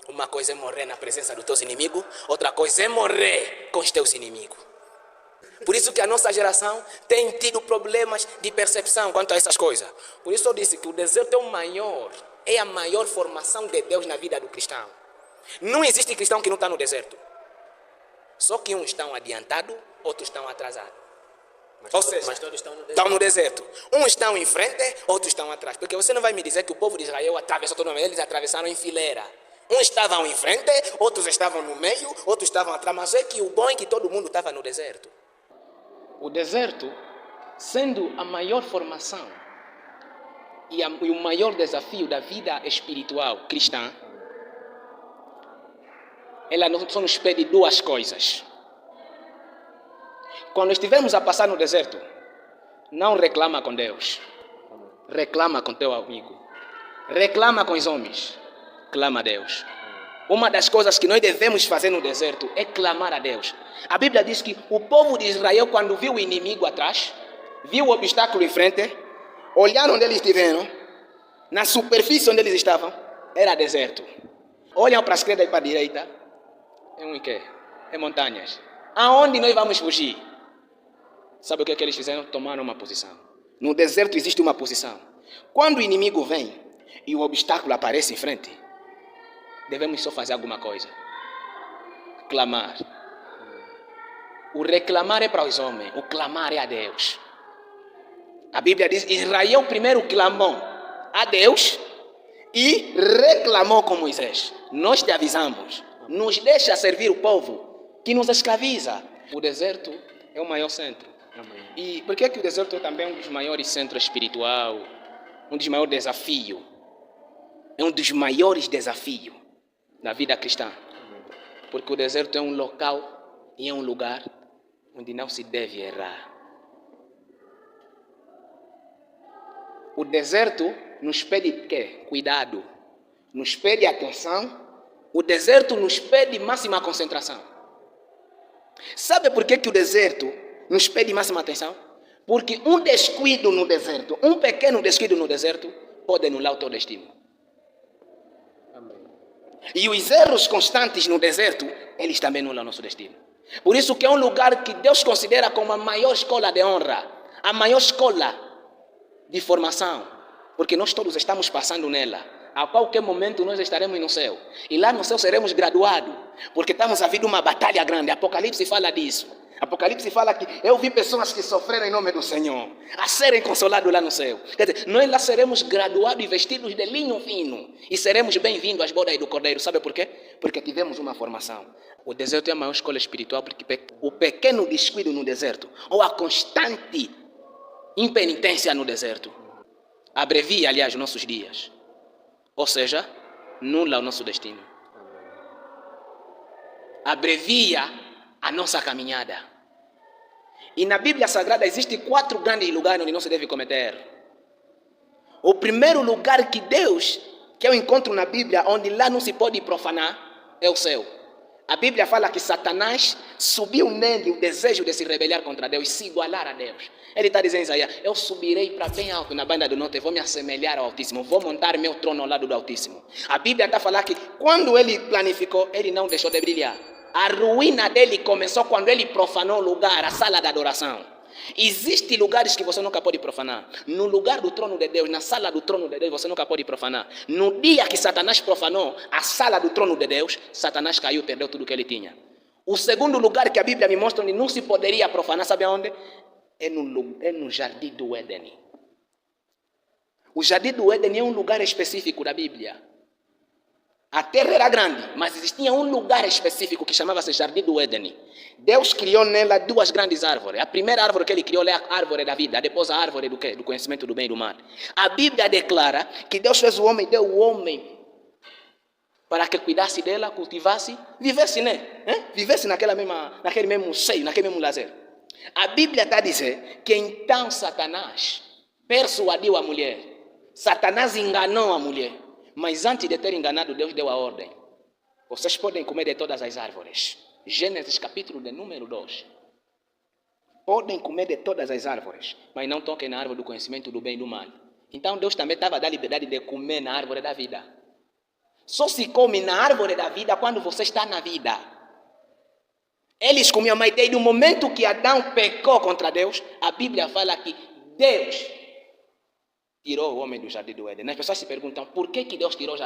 Uma coisa é morrer na presença dos teus inimigos, outra coisa é morrer com os teus inimigos. Por isso que a nossa geração tem tido problemas de percepção quanto a essas coisas. Por isso eu disse que o deserto é a maior formação de Deus na vida do cristão. Não existe cristão que não está no deserto. Só que uns estão adiantados, outros estão atrasados. Mas Ou seja, todos estão no deserto. estão no deserto. Uns estão em frente, outros estão atrás. Porque você não vai me dizer que o povo de Israel atravessou todo mundo. Eles atravessaram em fileira. Uns estavam em frente, outros estavam no meio, outros estavam atrás. Mas é que o bom é que todo mundo estava no deserto. O deserto, sendo a maior formação e o maior desafio da vida espiritual cristã, ela só nos pede duas coisas. Quando estivermos a passar no deserto, não reclama com Deus. Reclama com teu amigo. Reclama com os homens. Clama a Deus. Uma das coisas que nós devemos fazer no deserto é clamar a Deus. A Bíblia diz que o povo de Israel, quando viu o inimigo atrás, viu o obstáculo em frente, olharam onde eles estiveram, na superfície onde eles estavam, era deserto. Olham para a esquerda e para a direita, é montanhas. Aonde nós vamos fugir? Sabe o que eles fizeram? Tomaram uma posição. No deserto existe uma posição. Quando o inimigo vem e o obstáculo aparece em frente, devemos só fazer alguma coisa. Clamar. O reclamar é para os homens, o clamar é a Deus. A Bíblia diz, Israel primeiro clamou a Deus e reclamou com Moisés. Nós te avisamos, nos deixa servir o povo que nos escraviza. O deserto é o maior centro. Amém. E por que o deserto é também um dos maiores centros espiritual, um dos maiores desafios? É um dos maiores desafios da vida cristã. Porque o deserto é um local e é um lugar onde não se deve errar. O deserto nos pede quê? Cuidado. Nos pede atenção. O deserto nos pede máxima concentração. Sabe por que o deserto nos pede máxima atenção? Porque um descuido no deserto, um pequeno descuido no deserto, pode anular o teu destino. Amém. E os erros constantes no deserto, eles também anulam o nosso destino. Por isso que é um lugar que Deus considera como a maior escola de honra, a maior escola de formação, porque nós todos estamos passando nela. A qualquer momento nós estaremos no céu. E lá no céu seremos graduados, porque estamos a vir uma batalha grande. Apocalipse fala disso. Apocalipse fala que eu vi pessoas que sofreram em nome do Senhor, a serem consolados lá no céu. Quer dizer, nós lá seremos graduados e vestidos de linho fino. E seremos bem-vindos às bodas do Cordeiro. Sabe por quê? Porque tivemos uma formação. O deserto é a maior escola espiritual, porque o pequeno descuido no deserto, ou a constante impenitência no deserto, abrevia, aliás, nossos dias. Ou seja, nula o nosso destino. Abrevia a nossa caminhada. E na Bíblia Sagrada existem 4 grandes lugares onde não se deve cometer. O primeiro lugar que eu encontro na Bíblia, onde lá não se pode profanar, é o céu. A Bíblia fala que Satanás subiu nele o desejo de se rebelar contra Deus, se igualar a Deus. Ele está dizendo em Isaías, eu subirei para bem alto na banda do norte, vou me assemelhar ao Altíssimo, vou montar meu trono ao lado do Altíssimo. A Bíblia está falando que quando ele planificou, ele não deixou de brilhar. A ruína dele começou quando ele profanou o lugar, a sala da adoração. Existem lugares que você nunca pode profanar. No lugar do trono de Deus, na sala do trono de Deus, você nunca pode profanar. No dia que Satanás profanou a sala do trono de Deus, Satanás caiu e perdeu tudo que ele tinha. O segundo lugar que a Bíblia me mostra onde não se poderia profanar, sabe aonde? É no Jardim do Éden. O Jardim do Éden é um lugar específico da Bíblia. A terra era grande, mas existia um lugar específico que chamava-se Jardim do Éden. Deus criou nela 2 grandes árvores. A primeira árvore que ele criou é a árvore da vida, depois a árvore do quê? Do conhecimento do bem e do mal. A Bíblia declara que Deus fez o homem, deu o homem para que cuidasse dela, cultivasse, vivesse, né? Vivesse naquele mesmo seio, naquele mesmo lazer. A Bíblia está a dizer que então Satanás persuadiu a mulher. Satanás enganou a mulher. Mas antes de ter enganado, Deus deu a ordem. Vocês podem comer de todas as árvores. Gênesis capítulo de número 2. Podem comer de todas as árvores, mas não toquem na árvore do conhecimento do bem e do mal. Então Deus também estava a dar liberdade de comer na árvore da vida. Só se come na árvore da vida quando você está na vida. Eles comiam, mas desde o momento que Adão pecou contra Deus, a Bíblia fala que Deus tirou o homem do Jardim do Éden. As pessoas se perguntam, por que Deus tirou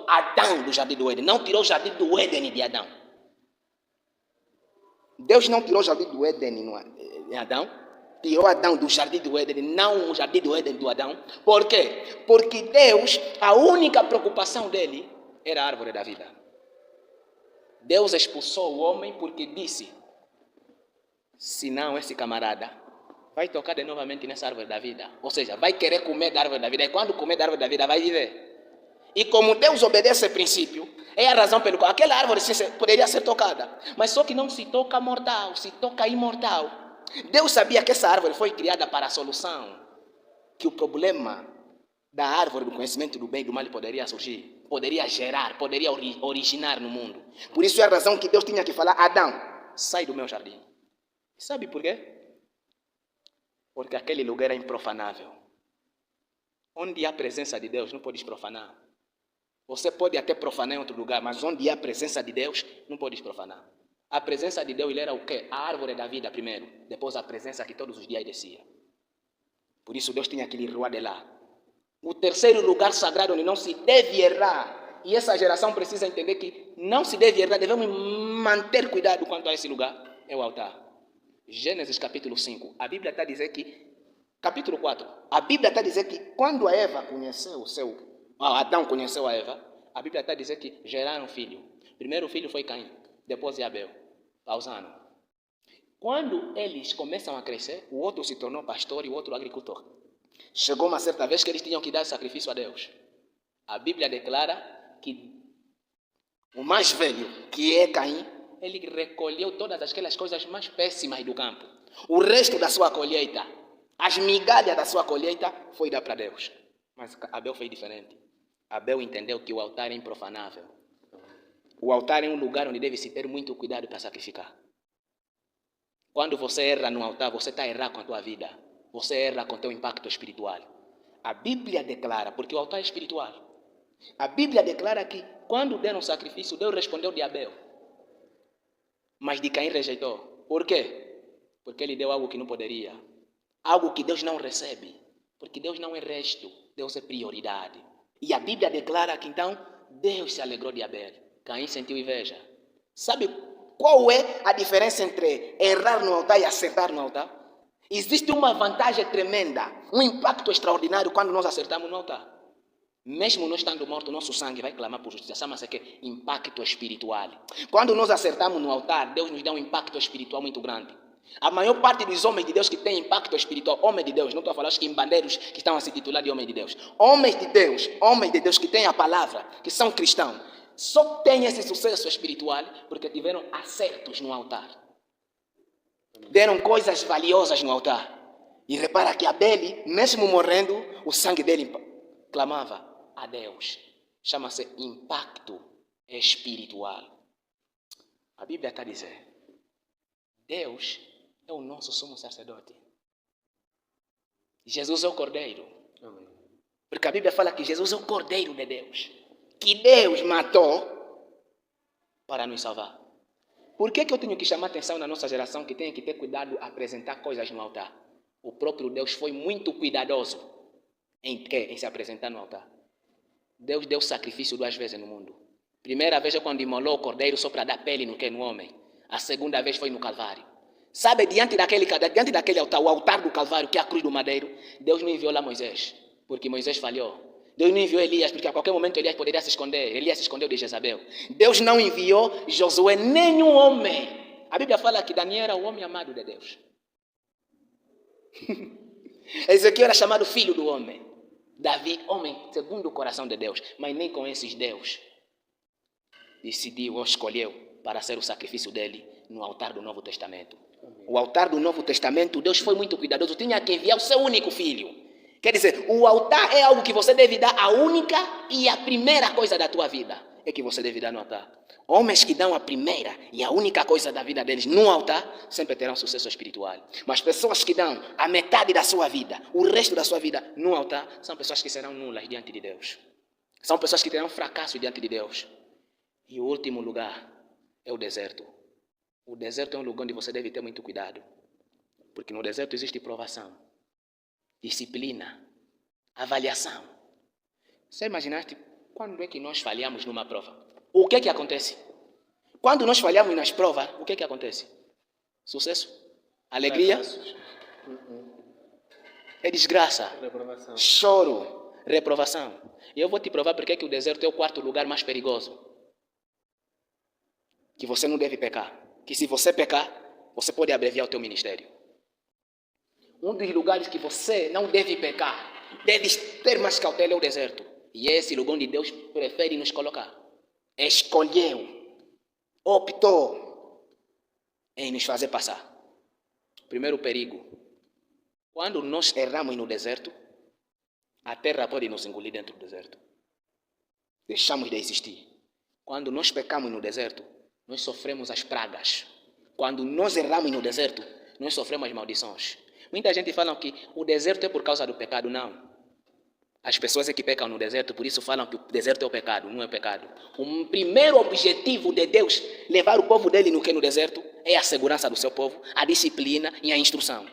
Adão do Jardim do Éden? Não tirou o Jardim do Éden de Adão. Deus não tirou o Jardim do Éden de Adão. Tirou Adão do Jardim do Éden, não o Jardim do Éden do Adão. Por quê? Porque Deus, a única preocupação dele era a árvore da vida. Deus expulsou o homem porque disse, senão esse camarada vai tocar de novamente nessa árvore da vida. Ou seja, vai querer comer da árvore da vida. E quando comer da árvore da vida, vai viver. E como Deus obedece esse princípio, é a razão pelo qual aquela árvore poderia ser tocada. Mas só que não se toca mortal, se toca imortal. Deus sabia que essa árvore foi criada para a solução. Que o problema da árvore do conhecimento do bem e do mal poderia surgir. Poderia gerar, poderia originar no mundo. Por isso é a razão que Deus tinha que falar, Adão, sai do meu jardim. Sabe por quê? Porque aquele lugar é improfanável. Onde há a presença de Deus, não podes profanar. Você pode até profanar em outro lugar, mas onde há a presença de Deus, não podes profanar. A presença de Deus, ele era o quê? A árvore da vida primeiro, depois a presença que todos os dias descia. Por isso Deus tinha que lhe roar de lá. O terceiro lugar sagrado onde não se deve errar, e essa geração precisa entender que não se deve errar, devemos manter cuidado quanto a esse lugar, é o altar. Gênesis capítulo 5, a Bíblia está a dizer que, capítulo 4, a Bíblia está a dizer que quando a Eva conheceu Adão conheceu a Eva, a Bíblia está a dizer que geraram um filho. O primeiro filho foi Caim, depois Abel, pausando. Quando eles começam a crescer, o outro se tornou pastor e o outro agricultor. Chegou uma certa vez que eles tinham que dar sacrifício a Deus. A Bíblia declara que o mais velho, que é Caim, ele recolheu todas aquelas coisas mais péssimas do campo. O resto da sua colheita, as migalhas da sua colheita, foi dar para Deus. Mas Abel foi diferente. Abel entendeu que o altar é improfanável. O altar é um lugar onde deve-se ter muito cuidado para sacrificar. Quando você erra no altar, você está errando com a tua vida. Você erra com o teu impacto espiritual. A Bíblia declara, porque o altar é espiritual. A Bíblia declara que quando deram sacrifício, Deus respondeu de Abel. Mas de Caim rejeitou. Por quê? Porque ele deu algo que não poderia. Algo que Deus não recebe. Porque Deus não é resto. Deus é prioridade. E a Bíblia declara que então Deus se alegrou de Abel. Caim sentiu inveja. Sabe qual é a diferença entre errar no altar e acertar no altar? Existe uma vantagem tremenda. Um impacto extraordinário quando nós acertamos no altar. Mesmo nós estando mortos, nosso sangue vai clamar por justiça. Chama-se que impacto espiritual. Quando nós acertamos no altar, Deus nos dá um impacto espiritual muito grande. A maior parte dos homens de Deus que têm impacto espiritual, homens de Deus, não estou a falar que bandeiros que estão a se titular de homens de Deus. Homens de Deus que têm a palavra, que são cristãos, só têm esse sucesso espiritual porque tiveram acertos no altar. Deram coisas valiosas no altar. E repara que Abel, mesmo morrendo, o sangue dele clamava a Deus. Chama-se impacto espiritual. A Bíblia está a dizer, Deus é o nosso sumo sacerdote. Jesus é o Cordeiro. Amém. Porque a Bíblia fala que Jesus é o Cordeiro de Deus. Que Deus matou para nos salvar. Por que eu tenho que chamar atenção na nossa geração que tem que ter cuidado a apresentar coisas no altar? O próprio Deus foi muito cuidadoso em se apresentar no altar. Deus deu sacrifício 2 vezes no mundo. Primeira vez é quando imolou o cordeiro só para dar pele no homem. A segunda vez foi no Calvário. Sabe, diante daquele altar, o altar do Calvário, que é a cruz do madeiro, Deus não enviou lá Moisés, porque Moisés falhou. Deus não enviou Elias, porque a qualquer momento Elias poderia se esconder. Elias se escondeu de Jezabel. Deus não enviou Josué, nenhum homem. A Bíblia fala que Daniel era o homem amado de Deus. Ezequiel era chamado filho do homem. Davi, homem segundo o coração de Deus. Mas nem com esses Deus decidiu ou escolheu para ser o sacrifício dele no altar do Novo Testamento. O altar do Novo Testamento, Deus foi muito cuidadoso. Tinha que enviar o seu único filho. Quer dizer, o altar é algo que você deve dar, a única e a primeira coisa da tua vida é que você deve dar no altar. Homens que dão a primeira e a única coisa da vida deles no altar sempre terão sucesso espiritual. Mas pessoas que dão a metade da sua vida, o resto da sua vida no altar, são pessoas que serão nulas diante de Deus. São pessoas que terão fracasso diante de Deus. E o último lugar é o deserto. O deserto é um lugar onde você deve ter muito cuidado. Porque no deserto existe provação, disciplina, avaliação. Você imaginaste quando é que nós falhamos numa prova? O que é que acontece? Quando nós falhamos nas provas, o que é que acontece? Sucesso? Alegria? É desgraça. Reprovação. Choro. Reprovação. E eu vou te provar porque é que o deserto é o 4º lugar mais perigoso. Que você não deve pecar. Que se você pecar, você pode abreviar o teu ministério. Um dos lugares que você não deve pecar, deve ter mais cautela é o deserto. E é esse lugar onde Deus prefere nos colocar. Escolheu, optou em nos fazer passar. Primeiro perigo. Quando nós erramos no deserto, a terra pode nos engolir dentro do deserto. Deixamos de existir. Quando nós pecamos no deserto, nós sofremos as pragas. Quando nós erramos no deserto, nós sofremos as maldições. Muita gente fala que o deserto é por causa do pecado. Não. As pessoas é que pecam no deserto, por isso falam que o deserto é o pecado. Não é o pecado. O primeiro objetivo de Deus levar o povo dele no deserto é a segurança do seu povo, a disciplina e a instrução.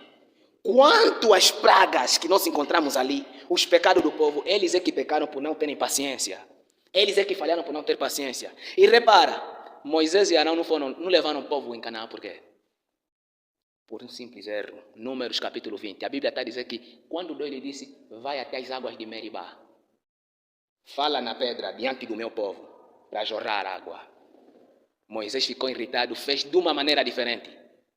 Quanto às pragas que nós encontramos ali, os pecados do povo, eles é que pecaram por não terem paciência. Eles é que falharam por não ter paciência. E repara, Moisés e Arão não levaram o povo em Canaã, por quê? Por um simples erro. Números capítulo 20. A Bíblia está a dizer que quando Deus lhe disse, vai até as águas de Meribá, fala na pedra diante do meu povo, para jorrar água. Moisés ficou irritado, fez de uma maneira diferente.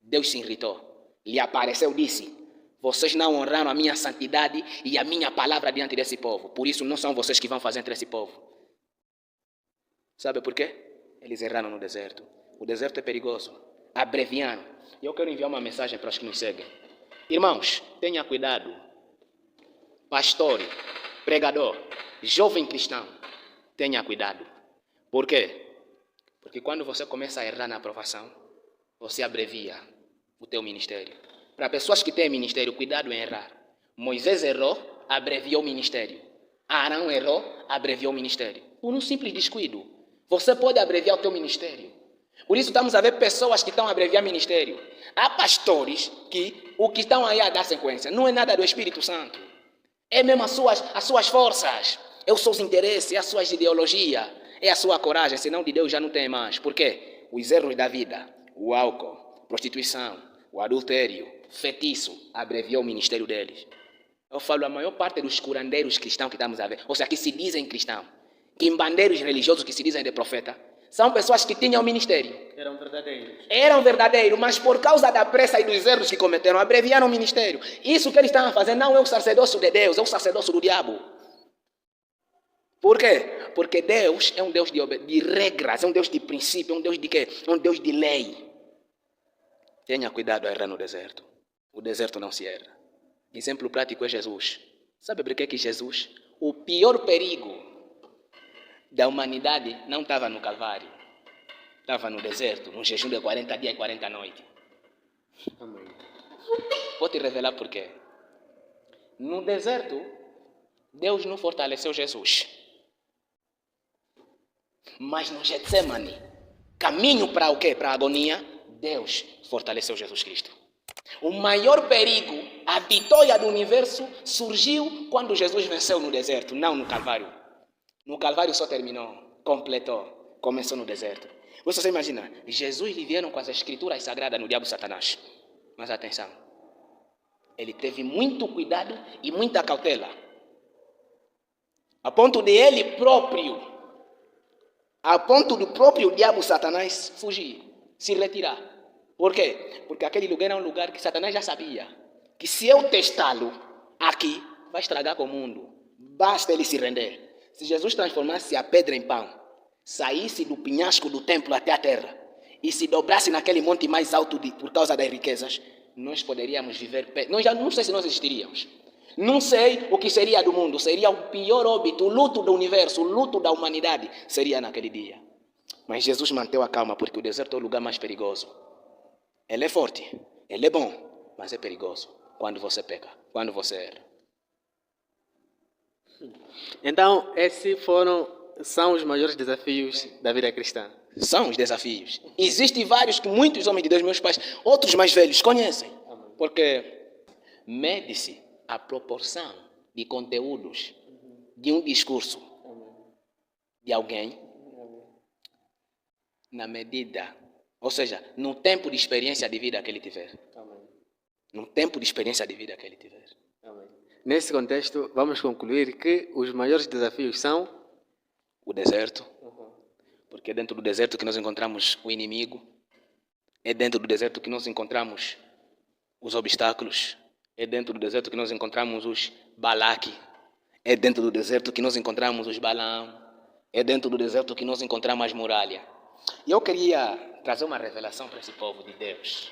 Deus se irritou. Lhe apareceu e disse, vocês não honraram a minha santidade e a minha palavra diante desse povo. Por isso não são vocês que vão fazer entre esse povo. Sabe por quê? Eles erraram no deserto. O deserto é perigoso. Abreviando. E eu quero enviar uma mensagem para os que nos seguem. Irmãos, tenha cuidado. Pastor, pregador, jovem cristão, tenha cuidado. Por quê? Porque quando você começa a errar na aprovação, você abrevia o teu ministério. Para pessoas que têm ministério, cuidado em errar. Moisés errou, abreviou o ministério. Arão errou, abreviou o ministério. Por um simples descuido. Você pode abreviar o teu ministério. Por isso estamos a ver pessoas que estão a abreviar ministério. Há pastores que o que estão aí a dar sequência não é nada do Espírito Santo. É mesmo as suas forças, é os seus interesses, é as suas ideologias, é a sua coragem, senão de Deus já não tem mais. Por quê? Os erros da vida, o álcool, prostituição, o adultério, feitiço, abreviou o ministério deles. Eu falo, a maior parte dos curandeiros cristãos que estamos a ver, ou seja, que se dizem cristãos, quimbandeiros religiosos que se dizem de profeta, São pessoas que tinham ministério. Eram verdadeiros. Eram verdadeiros, mas por causa da pressa e dos erros que cometeram, abreviaram o ministério. Isso que eles estavam fazendo não é o sacerdócio de Deus, é o sacerdócio do diabo. Por quê? Porque Deus é um Deus de regras, é um Deus de princípio, é um Deus de quê? É um Deus de lei. Tenha cuidado a errar no deserto. O deserto não se erra. Exemplo prático é Jesus. Sabe por que Jesus, o pior perigo da humanidade não estava no Calvário, estava no deserto, no jejum de 40 dias e 40 noites. Amém. Vou te revelar por quê. No deserto, Deus não fortaleceu Jesus. Mas no Getsemane, caminho para o quê? Para a agonia, Deus fortaleceu Jesus Cristo. O maior perigo, a vitória do universo, surgiu quando Jesus venceu no deserto, não no Calvário. No Calvário só terminou, completou, começou no deserto. Você imagina, Jesus lhe vieram com as escrituras sagradas no diabo Satanás. Mas atenção, ele teve muito cuidado e muita cautela. A ponto de ele próprio, a ponto do próprio diabo Satanás fugir, se retirar. Por quê? Porque aquele lugar era um lugar que Satanás já sabia que se eu testá-lo aqui, vai estragar com o mundo. Basta ele se render. Se Jesus transformasse a pedra em pão, saísse do penhasco do templo até a terra e se dobrasse naquele monte mais alto por causa das riquezas, nós poderíamos viver... não sei se nós existiríamos. Não sei o que seria do mundo. Seria o pior óbito, o luto do universo, o luto da humanidade. Seria naquele dia. Mas Jesus manteve a calma porque o deserto é o lugar mais perigoso. Ele é forte, ele é bom, mas é perigoso quando você peca, quando você erra. Então, são os maiores desafios da vida cristã. São os desafios. Existem vários que muitos homens de Deus, meus pais, outros mais velhos, conhecem. Porque mede-se a proporção de conteúdos de um discurso de alguém na medida, ou seja, no tempo de experiência de vida que ele tiver. No tempo de experiência de vida que ele tiver. Nesse contexto, vamos concluir que os maiores desafios são o deserto, porque é dentro do deserto que nós encontramos o inimigo, é dentro do deserto que nós encontramos os obstáculos, é dentro do deserto que nós encontramos os Balaque, é dentro do deserto que nós encontramos os Balaão, é dentro do deserto que nós encontramos as muralhas. E eu queria trazer uma revelação para esse povo de Deus.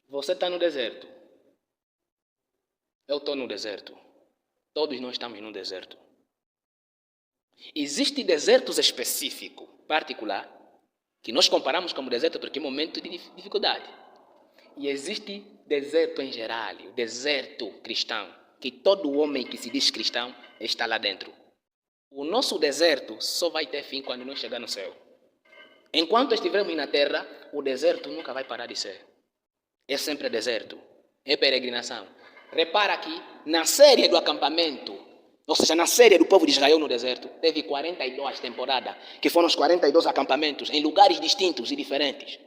Você está no deserto. Eu estou no deserto. Todos nós estamos no deserto. Existem desertos específicos, particular, que nós comparamos como deserto porque é um momento de dificuldade. E existe deserto em geral, o deserto cristão, que todo homem que se diz cristão está lá dentro. O nosso deserto só vai ter fim quando nós chegarmos no céu. Enquanto estivermos na terra, o deserto nunca vai parar de ser. É sempre deserto, é peregrinação. Repara aqui, na série do acampamento, ou seja, na série do povo de Israel no deserto, teve 42 temporadas, que foram os 42 acampamentos, em lugares distintos e diferentes.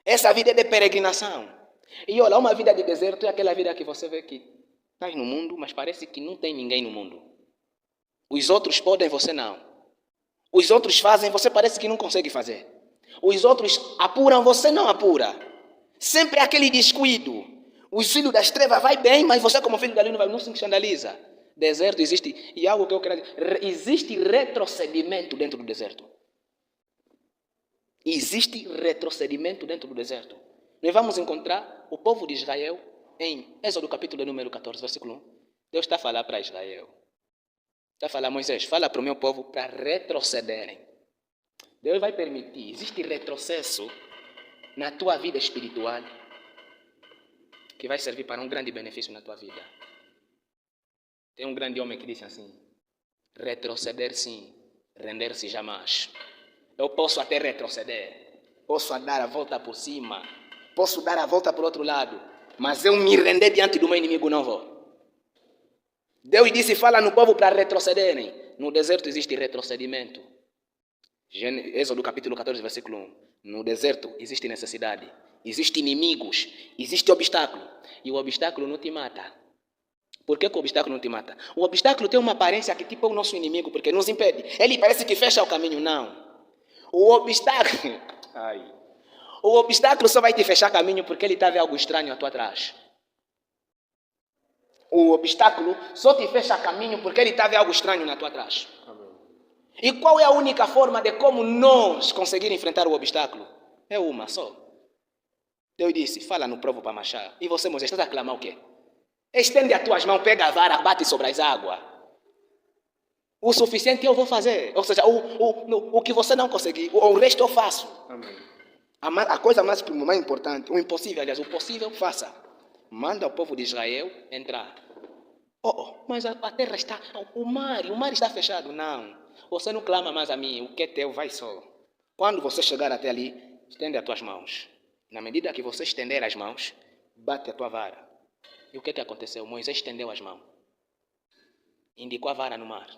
Essa vida é de peregrinação. E olha, uma vida de deserto é aquela vida que você vê que está no mundo, mas parece que não tem ninguém no mundo. Os outros podem, você não. Os outros fazem, você parece que não consegue fazer. Os outros apuram, você não apura. Sempre é aquele descuido. Os filhos das trevas vai bem, mas você como filho da luz não se escandaliza. Deserto existe, e algo que eu quero dizer, existe retrocedimento dentro do deserto. Existe retrocedimento dentro do deserto. Nós vamos encontrar o povo de Israel em Êxodo capítulo número 14, versículo 1. Deus está a falar para Israel. Está a falar, Moisés, fala para o meu povo para retrocederem. Deus vai permitir, existe retrocesso na tua vida espiritual que vai servir para um grande benefício na tua vida. Tem um grande homem que disse assim: retroceder sim, render-se jamais. Eu posso até retroceder, posso dar a volta por cima, posso dar a volta por outro lado, mas eu me render diante do meu inimigo não vou. Deus disse, fala no povo para retrocederem. No deserto existe retrocedimento. Êxodo capítulo 14, versículo 1. No deserto existe necessidade, existe inimigos, existe obstáculo. E o obstáculo não te mata, Por que o obstáculo não te mata? O obstáculo tem uma aparência que tipo é o nosso inimigo, porque nos impede. Ele parece que fecha o caminho. Não. O obstáculo... Ai. O obstáculo só vai te fechar caminho porque ele está vendo algo estranho à tua trás. O obstáculo só te fecha caminho porque ele está vendo algo estranho na tua trás. E qual é a única forma de como nós conseguir enfrentar o obstáculo? É uma só. Deus disse, fala no provo para Machá. E você, Moisés, está a clamar o quê? Estende as tuas mãos, pega a vara, bate sobre as águas. O suficiente eu vou fazer. Ou seja, o que você não conseguir, o resto eu faço. Amém. A coisa mais importante, o impossível, aliás, o possível, faça. Manda o povo de Israel entrar. Mas a terra está, o mar está fechado. Não, você não clama mais a mim, o que é teu vai só. Quando você chegar até ali, estende as tuas mãos. Na medida que você estender as mãos, bate a tua vara. E o que aconteceu? Moisés estendeu as mãos. Indicou a vara no mar.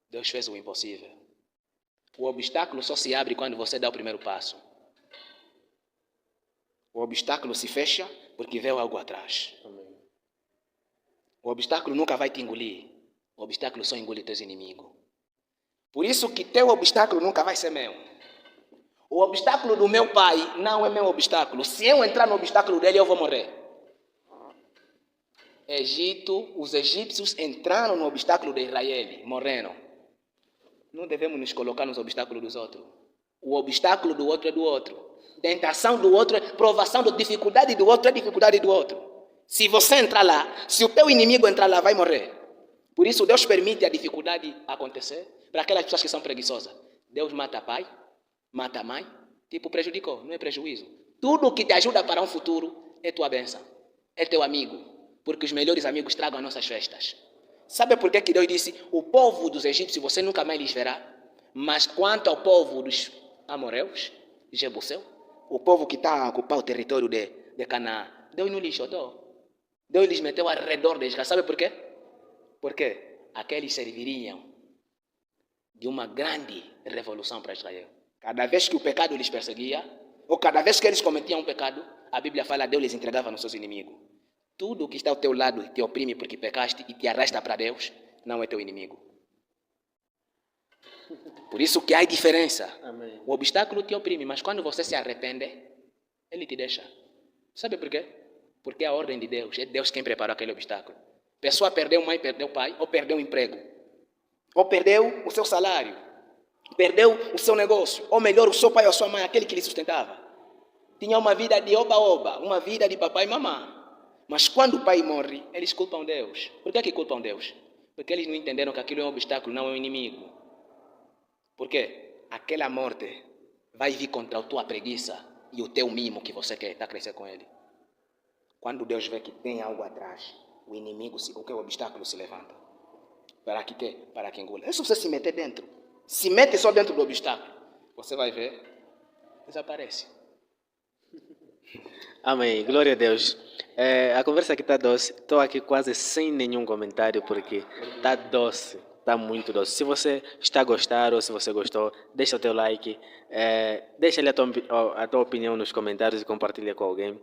Deus fez o impossível. O obstáculo só se abre quando você dá o primeiro passo. O obstáculo se fecha porque veio algo atrás. Amém. O obstáculo nunca vai te engolir. O obstáculo só engole teus inimigos. Por isso que teu obstáculo nunca vai ser meu. O obstáculo do meu pai não é meu obstáculo. Se eu entrar no obstáculo dele, eu vou morrer. Egito, os egípcios entraram no obstáculo de Israel, morreram. Não devemos nos colocar nos obstáculos dos outros. O obstáculo do outro é do outro. Tentação do outro, provação da dificuldade do outro é dificuldade do outro. Se você entrar lá, se o teu inimigo entrar lá, vai morrer. Por isso Deus permite a dificuldade acontecer para aquelas pessoas que são preguiçosas. Deus mata pai, mata mãe, tipo prejudicou, não é prejuízo. Tudo que te ajuda para um futuro é tua bênção, é teu amigo, porque os melhores amigos tragam as nossas festas. Sabe por que Deus disse, o povo dos egípcios você nunca mais lhes verá, mas quanto ao povo dos amorreus, Jebuseu, o povo que está a ocupar o território de Canaã, Deus não lhes odou. Deus lhes meteu ao redor de Israel. Sabe por quê? Porque aqueles serviriam de uma grande revolução para Israel. Cada vez que o pecado lhes perseguia, ou cada vez que eles cometiam um pecado, a Bíblia fala, Deus lhes entregava nos seus inimigos. Tudo que está ao teu lado e te oprime porque pecaste e te arrasta para Deus, não é teu inimigo. Por isso que há diferença. Amém. O obstáculo te oprime, mas quando você se arrepende, ele te deixa. Sabe por quê? Porque é a ordem de Deus. É Deus quem preparou aquele obstáculo. A pessoa perdeu mãe, perdeu pai, ou perdeu o emprego. Ou perdeu o seu salário. Perdeu o seu negócio. Ou melhor, o seu pai ou a sua mãe, aquele que lhe sustentava. Tinha uma vida de oba-oba, uma vida de papai e mamãe. Mas quando o pai morre, eles culpam Deus. Por que culpam Deus? Porque eles não entenderam que aquilo é um obstáculo, não é um inimigo. Por quê? Aquela morte vai vir contra a tua preguiça e o teu mimo que você quer estar crescendo com ele. Quando Deus vê que tem algo atrás, o inimigo, o que é o obstáculo, se levanta. Para que quê? Para que engula. É só você se meter dentro. Se mete só dentro do obstáculo. Você vai ver, desaparece. Amém. Glória a Deus. A conversa aqui está doce. Estou aqui quase sem nenhum comentário porque está doce. Está muito doce. Se você está a gostar ou se você gostou, deixa o teu like. Deixa ali a tua opinião nos comentários e compartilha com alguém.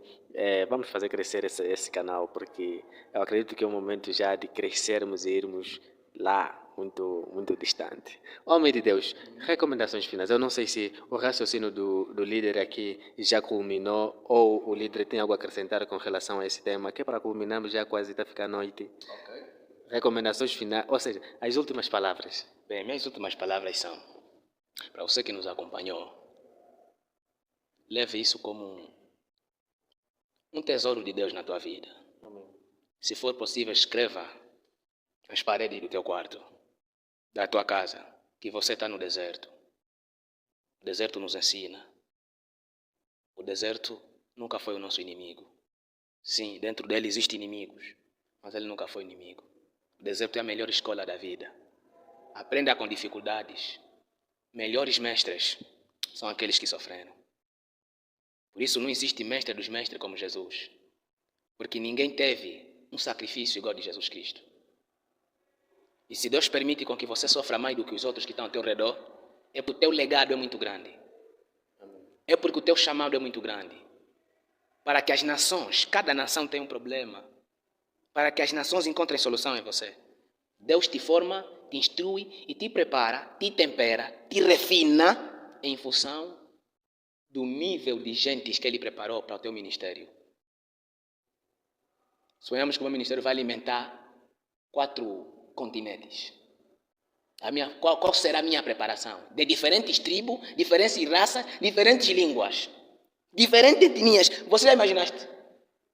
Vamos fazer crescer esse canal porque eu acredito que é o momento já de crescermos e irmos lá. Muito, muito distante. Homem de Deus, recomendações finais. Eu não sei se o raciocínio do líder aqui já culminou ou o líder tem algo a acrescentar com relação a esse tema, que é para culminarmos já quase está ficando noite. Okay. Recomendações finais, ou seja, as últimas palavras. Bem, minhas últimas palavras são, para você que nos acompanhou, leve isso como um tesouro de Deus na tua vida. Amém. Se for possível, escreva as paredes do teu quarto, da tua casa, que você está no deserto. O deserto nos ensina. O deserto nunca foi o nosso inimigo. Sim, dentro dele existem inimigos, mas ele nunca foi inimigo. O deserto é a melhor escola da vida. Aprenda com dificuldades. Melhores mestres são aqueles que sofreram. Por isso não existe mestre dos mestres como Jesus. Porque ninguém teve um sacrifício igual de Jesus Cristo. E se Deus permite com que você sofra mais do que os outros que estão ao teu redor, é porque o teu legado é muito grande. É porque o teu chamado é muito grande. Para que as nações, cada nação tem um problema. para que as nações encontrem solução em você. Deus te forma, te instrui e te prepara, te tempera, te refina em função do nível de gentes que Ele preparou para o teu ministério. Sonhamos que o meu ministério vai alimentar 4 continentes. Qual será a minha preparação? De diferentes tribos, diferentes raças, diferentes línguas, diferentes etnias. Você já imaginaste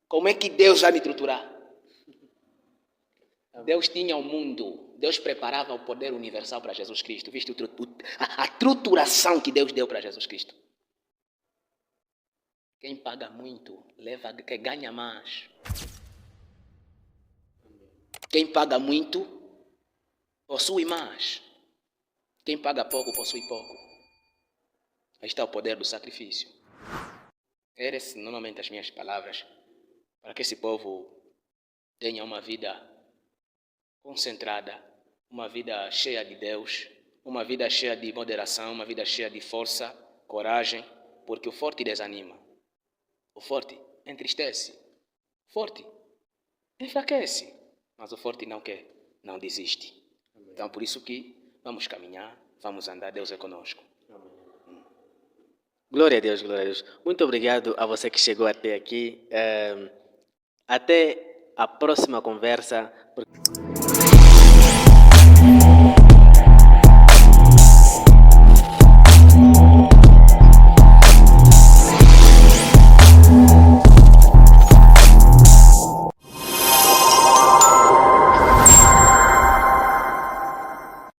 como é que Deus vai me estruturar? Deus tinha o mundo, Deus preparava o poder universal para Jesus Cristo. Viste a estruturação que Deus deu para Jesus Cristo? Quem paga muito, quem ganha mais. Quem paga muito, possui mais. Quem paga pouco, possui pouco. Aí está o poder do sacrifício. Eram normalmente as minhas palavras para que esse povo tenha uma vida concentrada, uma vida cheia de Deus, uma vida cheia de moderação, uma vida cheia de força, coragem, porque o forte desanima. O forte entristece. O forte enfraquece. Mas o forte não quer, não desiste. Então, por isso que vamos caminhar, vamos andar, Deus é conosco. Glória a Deus, glória a Deus. Muito obrigado a você que chegou até aqui. Até a próxima conversa.